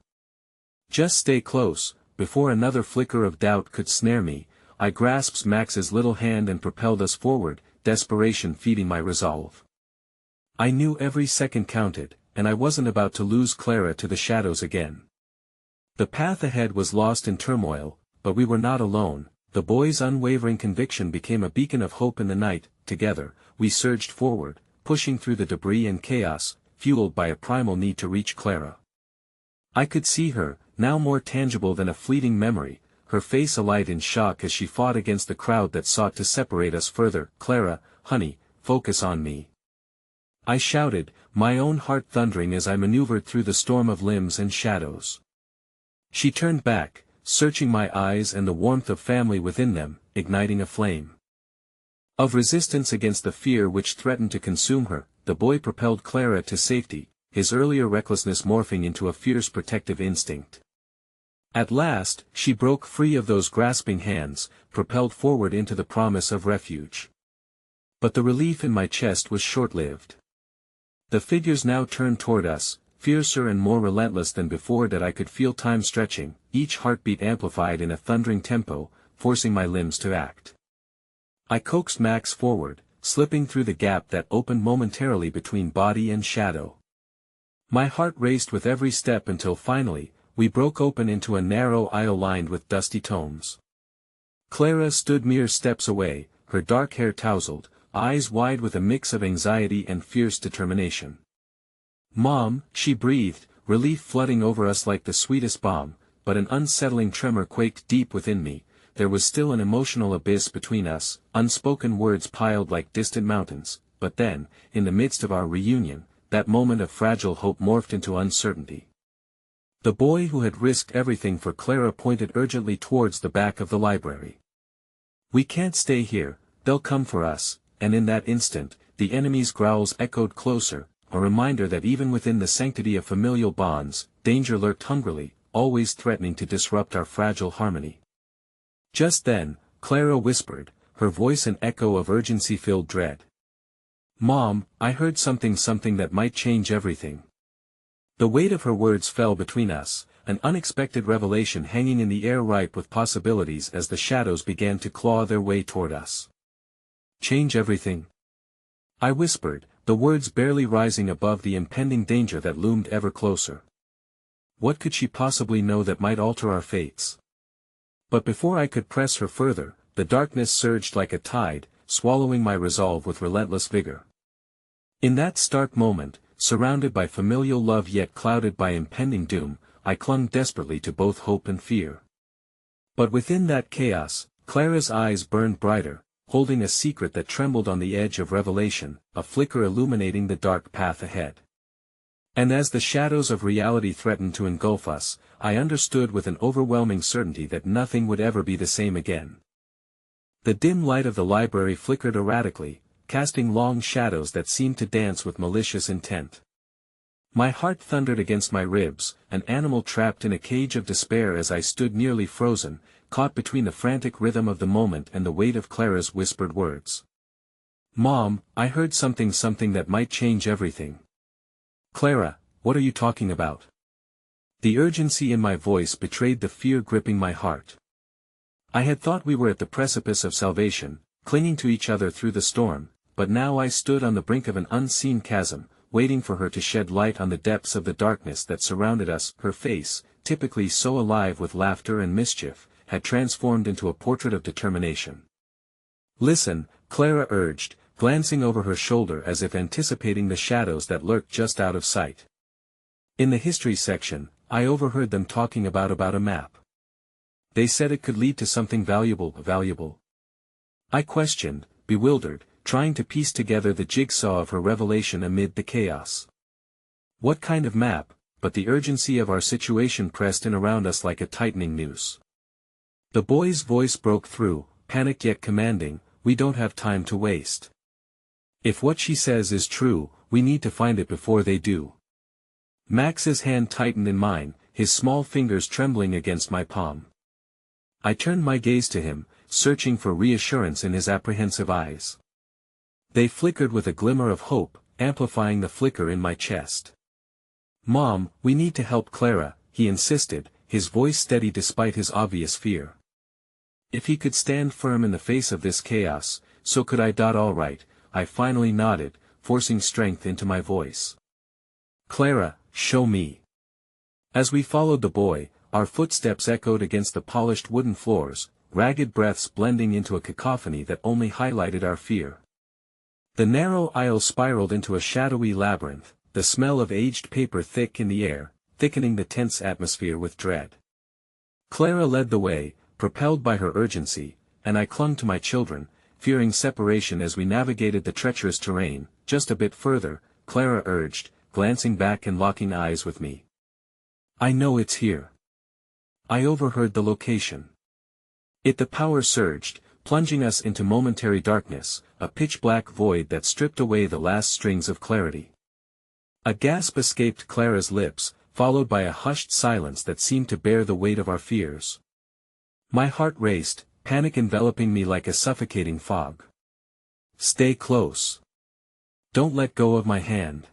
Just stay close." Before another flicker of doubt could snare me, I grasped Max's little hand and propelled us forward, desperation feeding my resolve. I knew every second counted, and I wasn't about to lose Clara to the shadows again. The path ahead was lost in turmoil, but we were not alone. the boy's unwavering conviction became a beacon of hope in the night. Together, we surged forward, pushing through the debris and chaos, fueled by a primal need to reach Clara. I could see her, now more tangible than a fleeting memory, her face alight in shock as she fought against the crowd that sought to separate us further. "Clara, honey, focus on me," I shouted, my own heart thundering as I maneuvered through the storm of limbs and shadows. She turned back, searching my eyes and the warmth of family within them, igniting a flame of resistance against the fear which threatened to consume her. The boy propelled Clara to safety, his earlier recklessness morphing into a fierce protective instinct. At last, she broke free of those grasping hands, propelled forward into the promise of refuge. But the relief in my chest was short-lived. The figures now turned toward us, fiercer and more relentless than before. That I could feel time stretching, each heartbeat amplified in a thundering tempo, forcing my limbs to act. I coaxed Max forward, slipping through the gap that opened momentarily between body and shadow. My heart raced with every step until finally, we broke open into a narrow aisle lined with dusty tomes. Clara stood mere steps away, her dark hair tousled, eyes wide with a mix of anxiety and fierce determination. "Mom," she breathed, relief flooding over us like the sweetest balm, but an unsettling tremor quaked deep within me. There was still an emotional abyss between us, unspoken words piled like distant mountains. But then, in the midst of our reunion, that moment of fragile hope morphed into uncertainty. The boy who had risked everything for Clara pointed urgently towards the back of the library. "We can't stay here, they'll come for us," and in that instant, the enemy's growls echoed closer, a reminder that even within the sanctity of familial bonds, danger lurked hungrily, always threatening to disrupt our fragile harmony. Just then, Clara whispered, her voice an echo of urgency-filled dread. "Mom, I heard something that might change everything." The weight of her words fell between us, an unexpected revelation hanging in the air ripe with possibilities as the shadows began to claw their way toward us. "Change everything?" I whispered, the words barely rising above the impending danger that loomed ever closer. What could she possibly know that might alter our fates? But before I could press her further, the darkness surged like a tide, swallowing my resolve with relentless vigor. In that stark moment, surrounded by familial love yet clouded by impending doom, I clung desperately to both hope and fear. But within that chaos, Clara's eyes burned brighter, holding a secret that trembled on the edge of revelation, a flicker illuminating the dark path ahead. And as the shadows of reality threatened to engulf us, I understood with an overwhelming certainty that nothing would ever be the same again. The dim light of the library flickered erratically, casting long shadows that seemed to dance with malicious intent. My heart thundered against my ribs, an animal trapped in a cage of despair as I stood nearly frozen, caught between the frantic rhythm of the moment and the weight of Clara's whispered words. "Mom, I heard something that might change everything." "Clara, what are you talking about?" The urgency in my voice betrayed the fear gripping my heart. I had thought we were at the precipice of salvation, clinging to each other through the storm, but now I stood on the brink of an unseen chasm, waiting for her to shed light on the depths of the darkness that surrounded us. Her face, typically so alive with laughter and mischief, had transformed into a portrait of determination. "Listen," Clara urged, glancing over her shoulder as if anticipating the shadows that lurked just out of sight. In the history section, I overheard them talking about a map. They said it could lead to something valuable. I questioned, bewildered, trying to piece together the jigsaw of her revelation amid the chaos. What kind of map? But the urgency of our situation pressed in around us like a tightening noose. The boy's voice broke through, panicked yet commanding, "We don't have time to waste. If what she says is true, we need to find it before they do." Max's hand tightened in mine, his small fingers trembling against my palm. I turned my gaze to him, searching for reassurance in his apprehensive eyes. They flickered with a glimmer of hope, amplifying the flicker in my chest. "Mom, we need to help Clara," he insisted, his voice steady despite his obvious fear. If he could stand firm in the face of this chaos, so could I. "All right," I finally nodded, forcing strength into my voice. "Clara, show me." As we followed the boy, our footsteps echoed against the polished wooden floors, ragged breaths blending into a cacophony that only highlighted our fear. The narrow aisle spiraled into a shadowy labyrinth, the smell of aged paper thick in the air, thickening the tense atmosphere with dread. Clara led the way, propelled by her urgency, and I clung to my children, fearing separation as we navigated the treacherous terrain. Just a bit further, Clara urged, glancing back and locking eyes with me. I know it's here. I overheard the location. The power surged, plunging us into momentary darkness, a pitch-black void that stripped away the last strings of clarity. A gasp escaped Clara's lips, followed by a hushed silence that seemed to bear the weight of our fears. My heart raced, panic enveloping me like a suffocating fog. Stay close. Don't let go of my hand.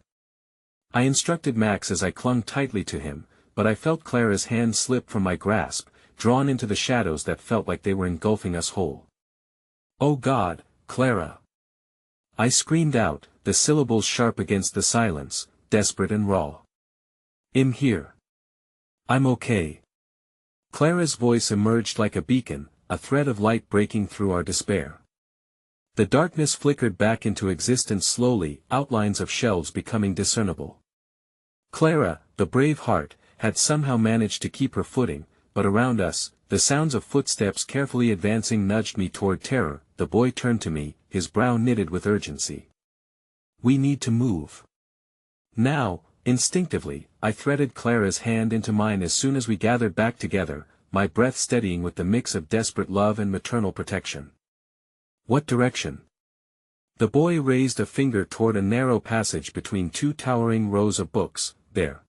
I instructed Max as I clung tightly to him, but I felt Clara's hand slip from my grasp, drawn into the shadows that felt like they were engulfing us whole. Oh God, Clara! I screamed out, the syllables sharp against the silence, desperate and raw. I'm here. I'm okay. Clara's voice emerged like a beacon, a thread of light breaking through our despair. The darkness flickered back into existence slowly, outlines of shelves becoming discernible. Clara, the brave heart, had somehow managed to keep her footing, but around us, the sounds of footsteps carefully advancing nudged me toward terror. The boy turned to me, his brow knitted with urgency. We need to move. Now, instinctively, I threaded Clara's hand into mine as soon as we gathered back together, my breath steadying with the mix of desperate love and maternal protection. What direction? The boy raised a finger toward a narrow passage between two towering rows of books. There.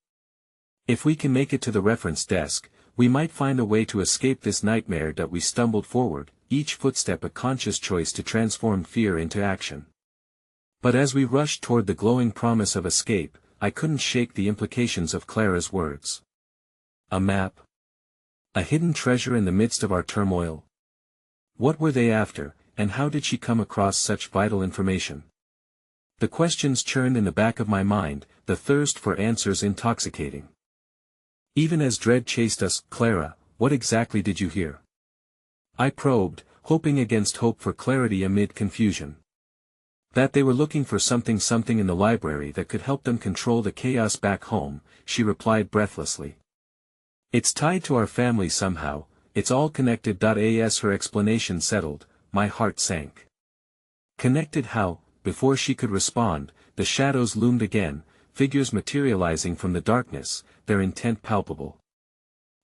If we can make it to the reference desk, we might find a way to escape this nightmare. We stumbled forward, each footstep a conscious choice to transform fear into action. But as we rushed toward the glowing promise of escape, I couldn't shake the implications of Clara's words. A map? A hidden treasure in the midst of our turmoil? What were they after, and how did she come across such vital information? The questions churned in the back of my mind, the thirst for answers intoxicating. Even as dread chased us, Clara, what exactly did you hear? I probed, hoping against hope for clarity amid confusion. That they were looking for something in the library that could help them control the chaos back home, she replied breathlessly. It's tied to our family somehow, it's all connected. As her explanation settled, my heart sank. Connected how? Before she could respond, the shadows loomed again, figures materializing from the darkness, their intent palpable.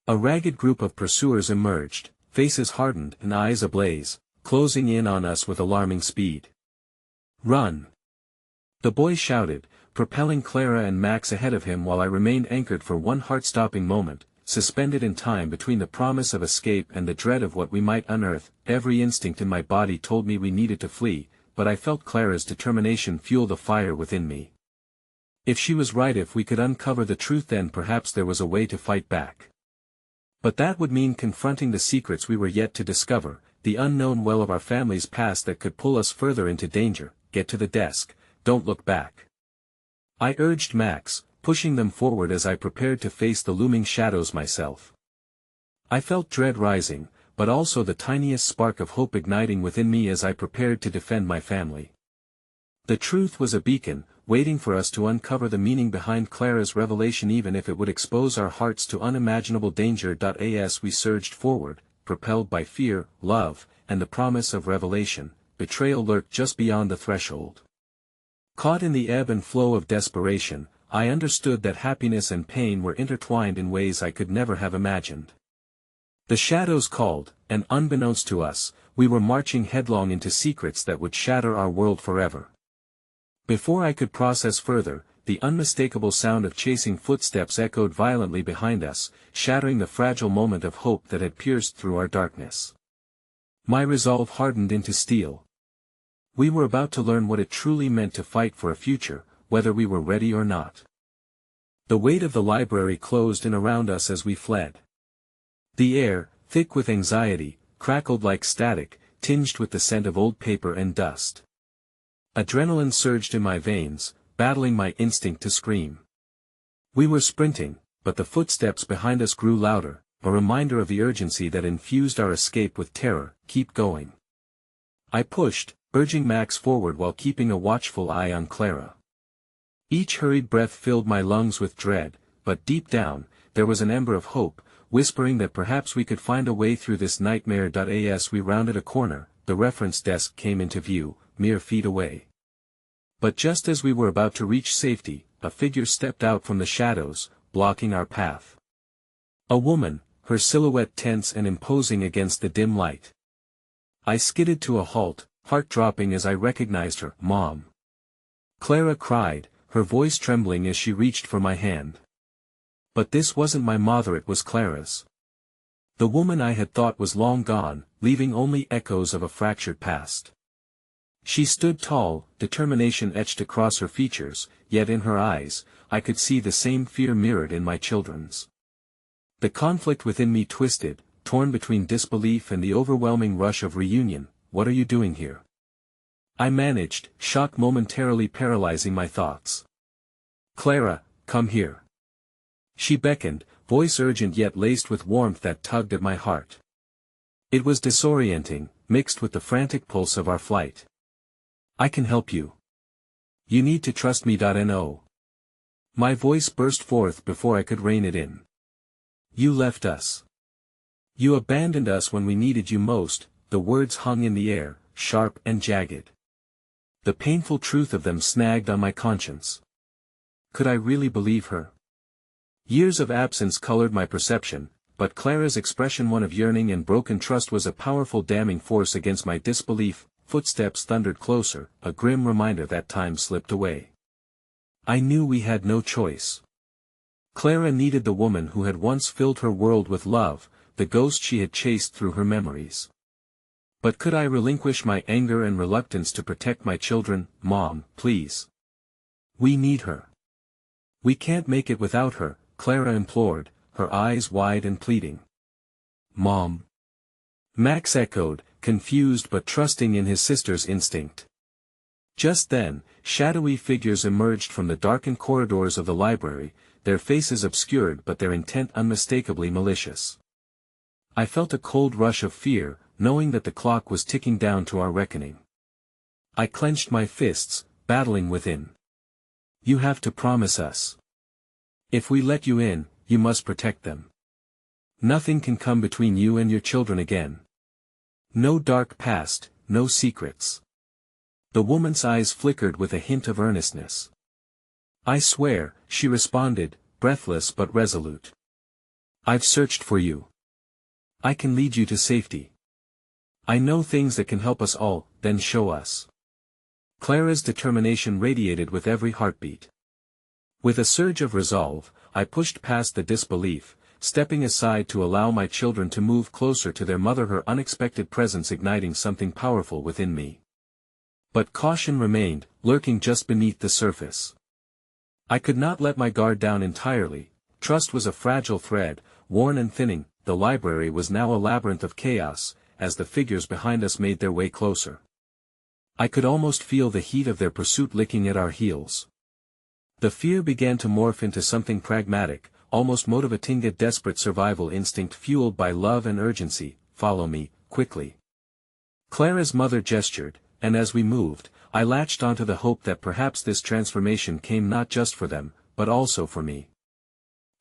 A ragged group of pursuers emerged, faces hardened and eyes ablaze, closing in on us with alarming speed. Run! The boy shouted, propelling Clara and Max ahead of him while I remained anchored for one heart-stopping moment, suspended in time between the promise of escape and the dread of what we might unearth. Every instinct in my body told me we needed to flee, but I felt Clara's determination fuel the fire within me. If she was right, if we could uncover the truth, then perhaps there was a way to fight back. But that would mean confronting the secrets we were yet to discover, the unknown well of our family's past that could pull us further into danger. Get to the desk, don't look back. I urged Max, pushing them forward as I prepared to face the looming shadows myself. I felt dread rising, but also the tiniest spark of hope igniting within me as I prepared to defend my family. The truth was a beacon, waiting for us to uncover the meaning behind Clara's revelation, even if it would expose our hearts to unimaginable danger. As we surged forward, propelled by fear, love, and the promise of revelation, betrayal lurked just beyond the threshold. Caught in the ebb and flow of desperation, I understood that happiness and pain were intertwined in ways I could never have imagined. The shadows called, and unbeknownst to us, we were marching headlong into secrets that would shatter our world forever. Before I could process further, the unmistakable sound of chasing footsteps echoed violently behind us, shattering the fragile moment of hope that had pierced through our darkness. My resolve hardened into steel. We were about to learn what it truly meant to fight for a future, whether we were ready or not. The weight of the library closed in around us as we fled. The air, thick with anxiety, crackled like static, tinged with the scent of old paper and dust. Adrenaline surged in my veins, battling my instinct to scream. We were sprinting, but the footsteps behind us grew louder, a reminder of the urgency that infused our escape with terror. Keep going. I pushed, urging Max forward while keeping a watchful eye on Clara. Each hurried breath filled my lungs with dread, but deep down, there was an ember of hope, whispering that perhaps we could find a way through this nightmare. As we rounded a corner, the reference desk came into view, mere feet away. But just as we were about to reach safety, a figure stepped out from the shadows, blocking our path. A woman, her silhouette tense and imposing against the dim light. I skidded to a halt, heart dropping as I recognized her. "Mom!" Clara cried, her voice trembling as she reached for my hand. But this wasn't my mother, it was Clara's. The woman I had thought was long gone, leaving only echoes of a fractured past. She stood tall, determination etched across her features, yet in her eyes, I could see the same fear mirrored in my children's. The conflict within me twisted, torn between disbelief and the overwhelming rush of reunion. "What are you doing here?" I managed, shock momentarily paralyzing my thoughts. "Clara, come here." She beckoned, voice urgent yet laced with warmth that tugged at my heart. It was disorienting, mixed with the frantic pulse of our flight. "I can help you. You need to trust me. No." My voice burst forth before I could rein it in. "You left us. You abandoned us when we needed you most." The words hung in the air, sharp and jagged. The painful truth of them snagged on my conscience. Could I really believe her? Years of absence colored my perception, but Clara's expression, one of yearning and broken trust, was a powerful damning force against my disbelief. Footsteps thundered closer, a grim reminder that time slipped away. I knew we had no choice. Clara needed the woman who had once filled her world with love, the ghost she had chased through her memories. But could I relinquish my anger and reluctance to protect my children? "Mom, please. We need her. We can't make it without her," Clara implored, her eyes wide and pleading. "Mom." Max echoed, confused but trusting in his sister's instinct. Just then, shadowy figures emerged from the darkened corridors of the library, their faces obscured but their intent unmistakably malicious. I felt a cold rush of fear, knowing that the clock was ticking down to our reckoning. I clenched my fists, battling within. "You have to promise us. If we let you in, you must protect them. Nothing can come between you and your children again. No dark past, no secrets." The woman's eyes flickered with a hint of earnestness. "I swear," she responded, breathless but resolute. "I've searched for you. I can lead you to safety. I know things that can help us all." "Then show us." Clara's determination radiated with every heartbeat. With a surge of resolve, I pushed past the disbelief, stepping aside to allow my children to move closer to their mother, her unexpected presence igniting something powerful within me. But caution remained, lurking just beneath the surface. I could not let my guard down entirely. Trust was a fragile thread, worn and thinning. The library was now a labyrinth of chaos, as the figures behind us made their way closer. I could almost feel the heat of their pursuit licking at our heels. The fear began to morph into something pragmatic, almost motivating, a desperate survival instinct fueled by love and urgency. "Follow me, quickly." Clara's mother gestured, and as we moved, I latched onto the hope that perhaps this transformation came not just for them, but also for me.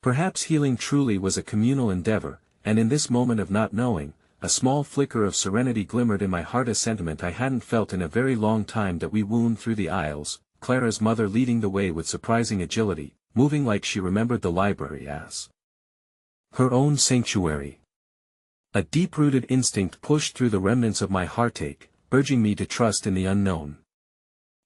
Perhaps healing truly was a communal endeavor, and in this moment of not knowing, a small flicker of serenity glimmered in my heart, a sentiment I hadn't felt in a very long time. That we wound through the aisles, Clara's mother leading the way with surprising agility, moving like she remembered the library as her own sanctuary. A deep-rooted instinct pushed through the remnants of my heartache, urging me to trust in the unknown.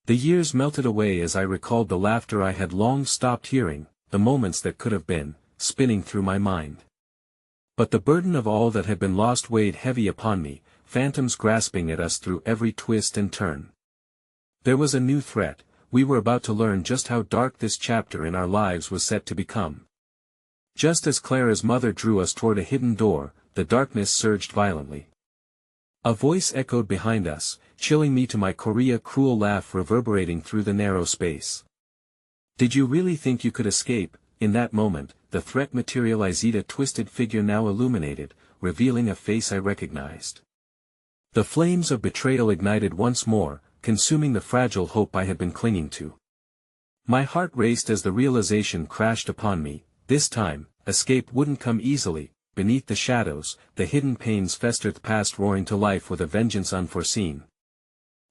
The years melted away as I recalled the laughter I had long stopped hearing, the moments that could have been, spinning through my mind. But the burden of all that had been lost weighed heavy upon me, phantoms grasping at us through every twist and turn. There was a new threat. We were about to learn just how dark this chapter in our lives was set to become. Just as Clara's mother drew us toward a hidden door, the darkness surged violently. A voice echoed behind us, chilling me to my core, a cruel laugh reverberating through the narrow space. "Did you really think you could escape?" in that moment, the threat materialized, a twisted figure now illuminated, revealing a face I recognized. The flames of betrayal ignited once more, consuming the fragile hope I had been clinging to. My heart raced as the realization crashed upon me. This time, escape wouldn't come easily. Beneath the shadows, the hidden pains festered, past roaring to life with a vengeance unforeseen.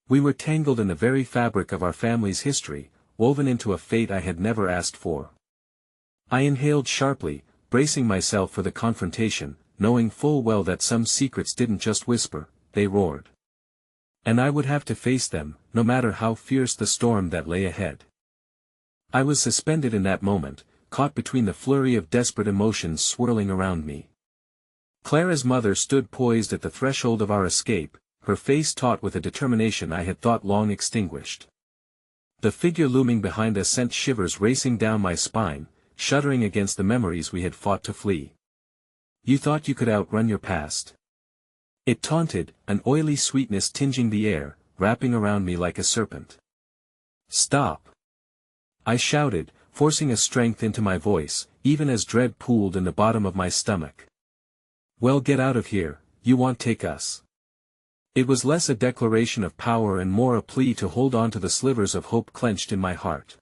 We were tangled in the very fabric of our family's history, woven into a fate I had never asked for. I inhaled sharply, bracing myself for the confrontation, knowing full well that some secrets didn't just whisper, they roared. And I would have to face them, no matter how fierce the storm that lay ahead. I was suspended in that moment, caught between the flurry of desperate emotions swirling around me. Clara's mother stood poised at the threshold of our escape, her face taut with a determination I had thought long extinguished. The figure looming behind us sent shivers racing down my spine, shuddering against the memories we had fought to flee. You thought you could outrun your past? It taunted, an oily sweetness tinging the air, wrapping around me like a serpent. Stop! I shouted, forcing a strength into my voice, even as dread pooled in the bottom of my stomach. Well, get out of here, you won't take us. It was less a declaration of power and more a plea to hold on to the slivers of hope clenched in my heart.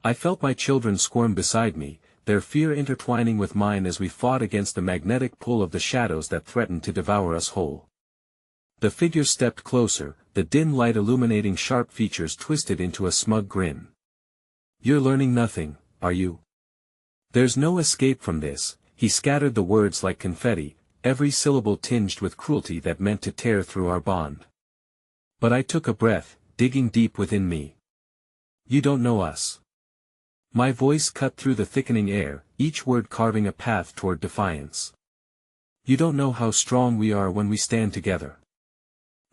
I felt my children squirm beside me, their fear intertwining with mine as we fought against the magnetic pull of the shadows that threatened to devour us whole. The figure stepped closer, the dim light illuminating sharp features twisted into a smug grin. You're learning nothing, are you? There's no escape from this. He scattered the words like confetti, every syllable tinged with cruelty that meant to tear through our bond. But I took a breath, digging deep within me. You don't know us. My voice cut through the thickening air, each word carving a path toward defiance. You don't know how strong we are when we stand together.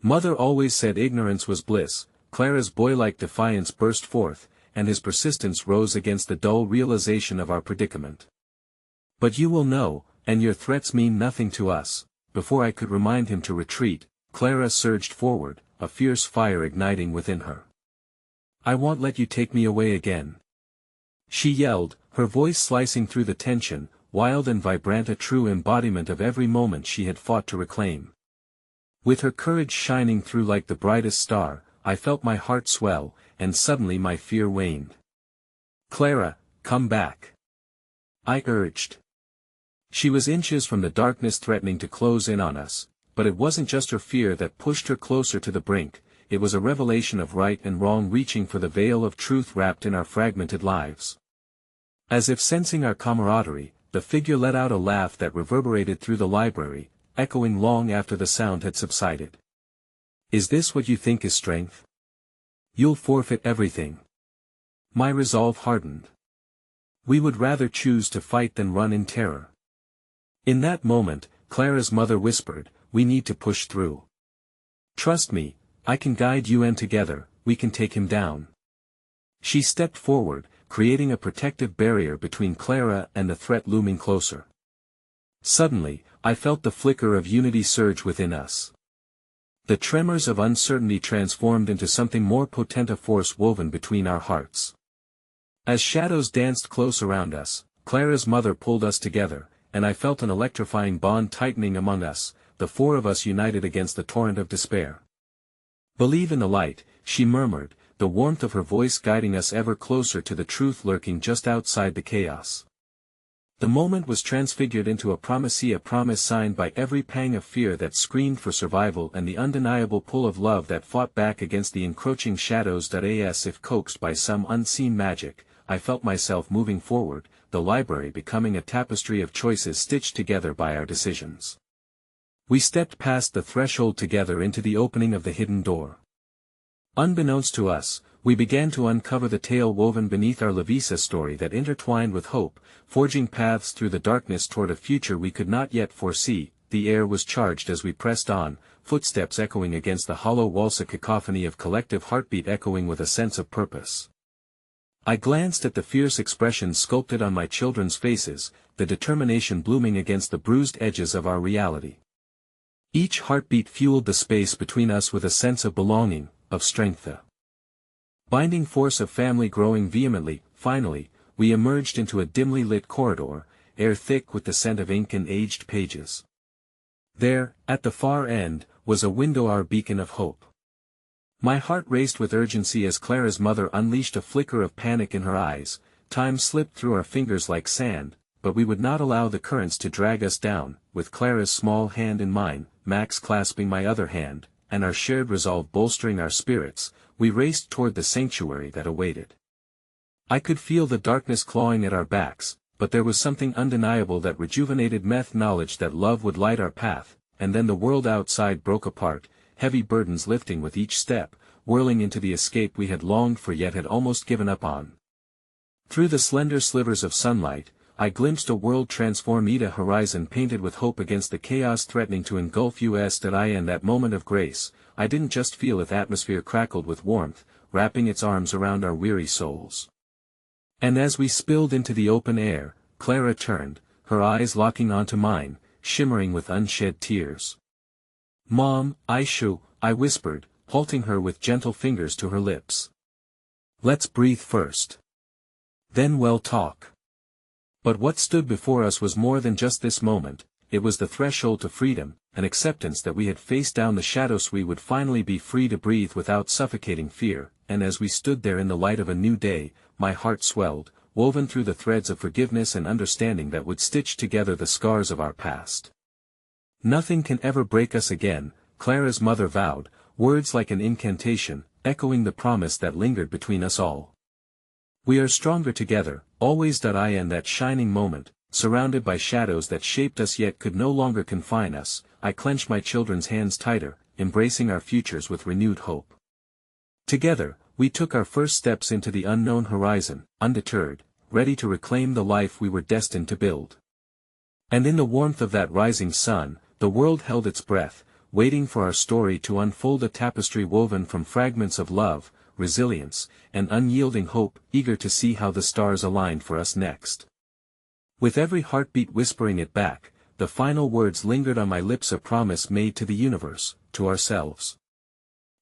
Mother always said ignorance was bliss. Clara's boy-like defiance burst forth, and his persistence rose against the dull realization of our predicament. But you will know, and your threats mean nothing to us. Before I could remind him to retreat, Clara surged forward, a fierce fire igniting within her. I won't let you take me away again. She yelled, her voice slicing through the tension, wild and vibrant, a true embodiment of every moment she had fought to reclaim. With her courage shining through like the brightest star, I felt my heart swell, and suddenly my fear waned. Clara, come back. I urged. She was inches from the darkness threatening to close in on us, but it wasn't just her fear that pushed her closer to the brink, it was a revelation of right and wrong reaching for the veil of truth wrapped in our fragmented lives. As if sensing our camaraderie, the figure let out a laugh that reverberated through the library, echoing long after the sound had subsided. Is this what you think is strength? You'll forfeit everything. My resolve hardened. We would rather choose to fight than run in terror. In that moment, Clara's mother whispered, we need to push through. Trust me, I can guide you, and together, we can take him down. She stepped forward, creating a protective barrier between Clara and the threat looming closer. Suddenly, I felt the flicker of unity surge within us. The tremors of uncertainty transformed into something more potent, a force woven between our hearts. As shadows danced close around us, Clara's mother pulled us together, and I felt an electrifying bond tightening among us, the four of us united against the torrent of despair. Believe in the light, she murmured, the warmth of her voice guiding us ever closer to the truth lurking just outside the chaos. The moment was transfigured into a promise signed by every pang of fear that screamed for survival and the undeniable pull of love that fought back against the encroaching shadows. As if coaxed by some unseen magic, I felt myself moving forward, the library becoming a tapestry of choices stitched together by our decisions. We stepped past the threshold together into the opening of the hidden door. Unbeknownst to us, we began to uncover the tale woven beneath our Levisa story that intertwined with hope, forging paths through the darkness toward a future we could not yet foresee. The air was charged as we pressed on, footsteps echoing against the hollow walls, a cacophony of collective heartbeat echoing with a sense of purpose. I glanced at the fierce expressions sculpted on my children's faces, the determination blooming against the bruised edges of our reality. Each heartbeat fueled the space between us with a sense of belonging, of strength. The binding force of family growing vehemently. Finally, we emerged into a dimly lit corridor, air thick with the scent of ink and aged pages. There, at the far end, was a window, our beacon of hope. My heart raced with urgency as Clara's mother unleashed a flicker of panic in her eyes. Time slipped through our fingers like sand, but we would not allow the currents to drag us down. With Clara's small hand in mine, Max clasping my other hand, and our shared resolve bolstering our spirits, we raced toward the sanctuary that awaited. I could feel the darkness clawing at our backs, but there was something undeniable that rejuvenated meth knowledge that love would light our path. And then the world outside broke apart, heavy burdens lifting with each step, whirling into the escape we had longed for yet had almost given up on. Through the slender slivers of sunlight, I glimpsed a world transformed, a horizon painted with hope against the chaos threatening to engulf us. In that moment of grace, I didn't just feel its atmosphere crackled with warmth, wrapping its arms around our weary souls. And as we spilled into the open air, Clara turned, her eyes locking onto mine, shimmering with unshed tears. "Mom, I whispered, halting her with gentle fingers to her lips. "Let's breathe first. Then we'll talk." But what stood before us was more than just this moment. It was the threshold to freedom, an acceptance that we had faced down the shadows. We would finally be free to breathe without suffocating fear, and as we stood there in the light of a new day, my heart swelled, woven through the threads of forgiveness and understanding that would stitch together the scars of our past. "Nothing can ever break us again," Clara's mother vowed, words like an incantation, echoing the promise that lingered between us all. "We are stronger together, always." In that shining moment, surrounded by shadows that shaped us yet could no longer confine us, I clenched my children's hands tighter, embracing our futures with renewed hope. Together, we took our first steps into the unknown horizon, undeterred, ready to reclaim the life we were destined to build. And in the warmth of that rising sun, the world held its breath, waiting for our story to unfold, a tapestry woven from fragments of love, resilience, and unyielding hope, eager to see how the stars aligned for us next. With every heartbeat whispering it back, the final words lingered on my lips, a promise made to the universe, to ourselves.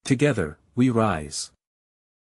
"Together, we rise."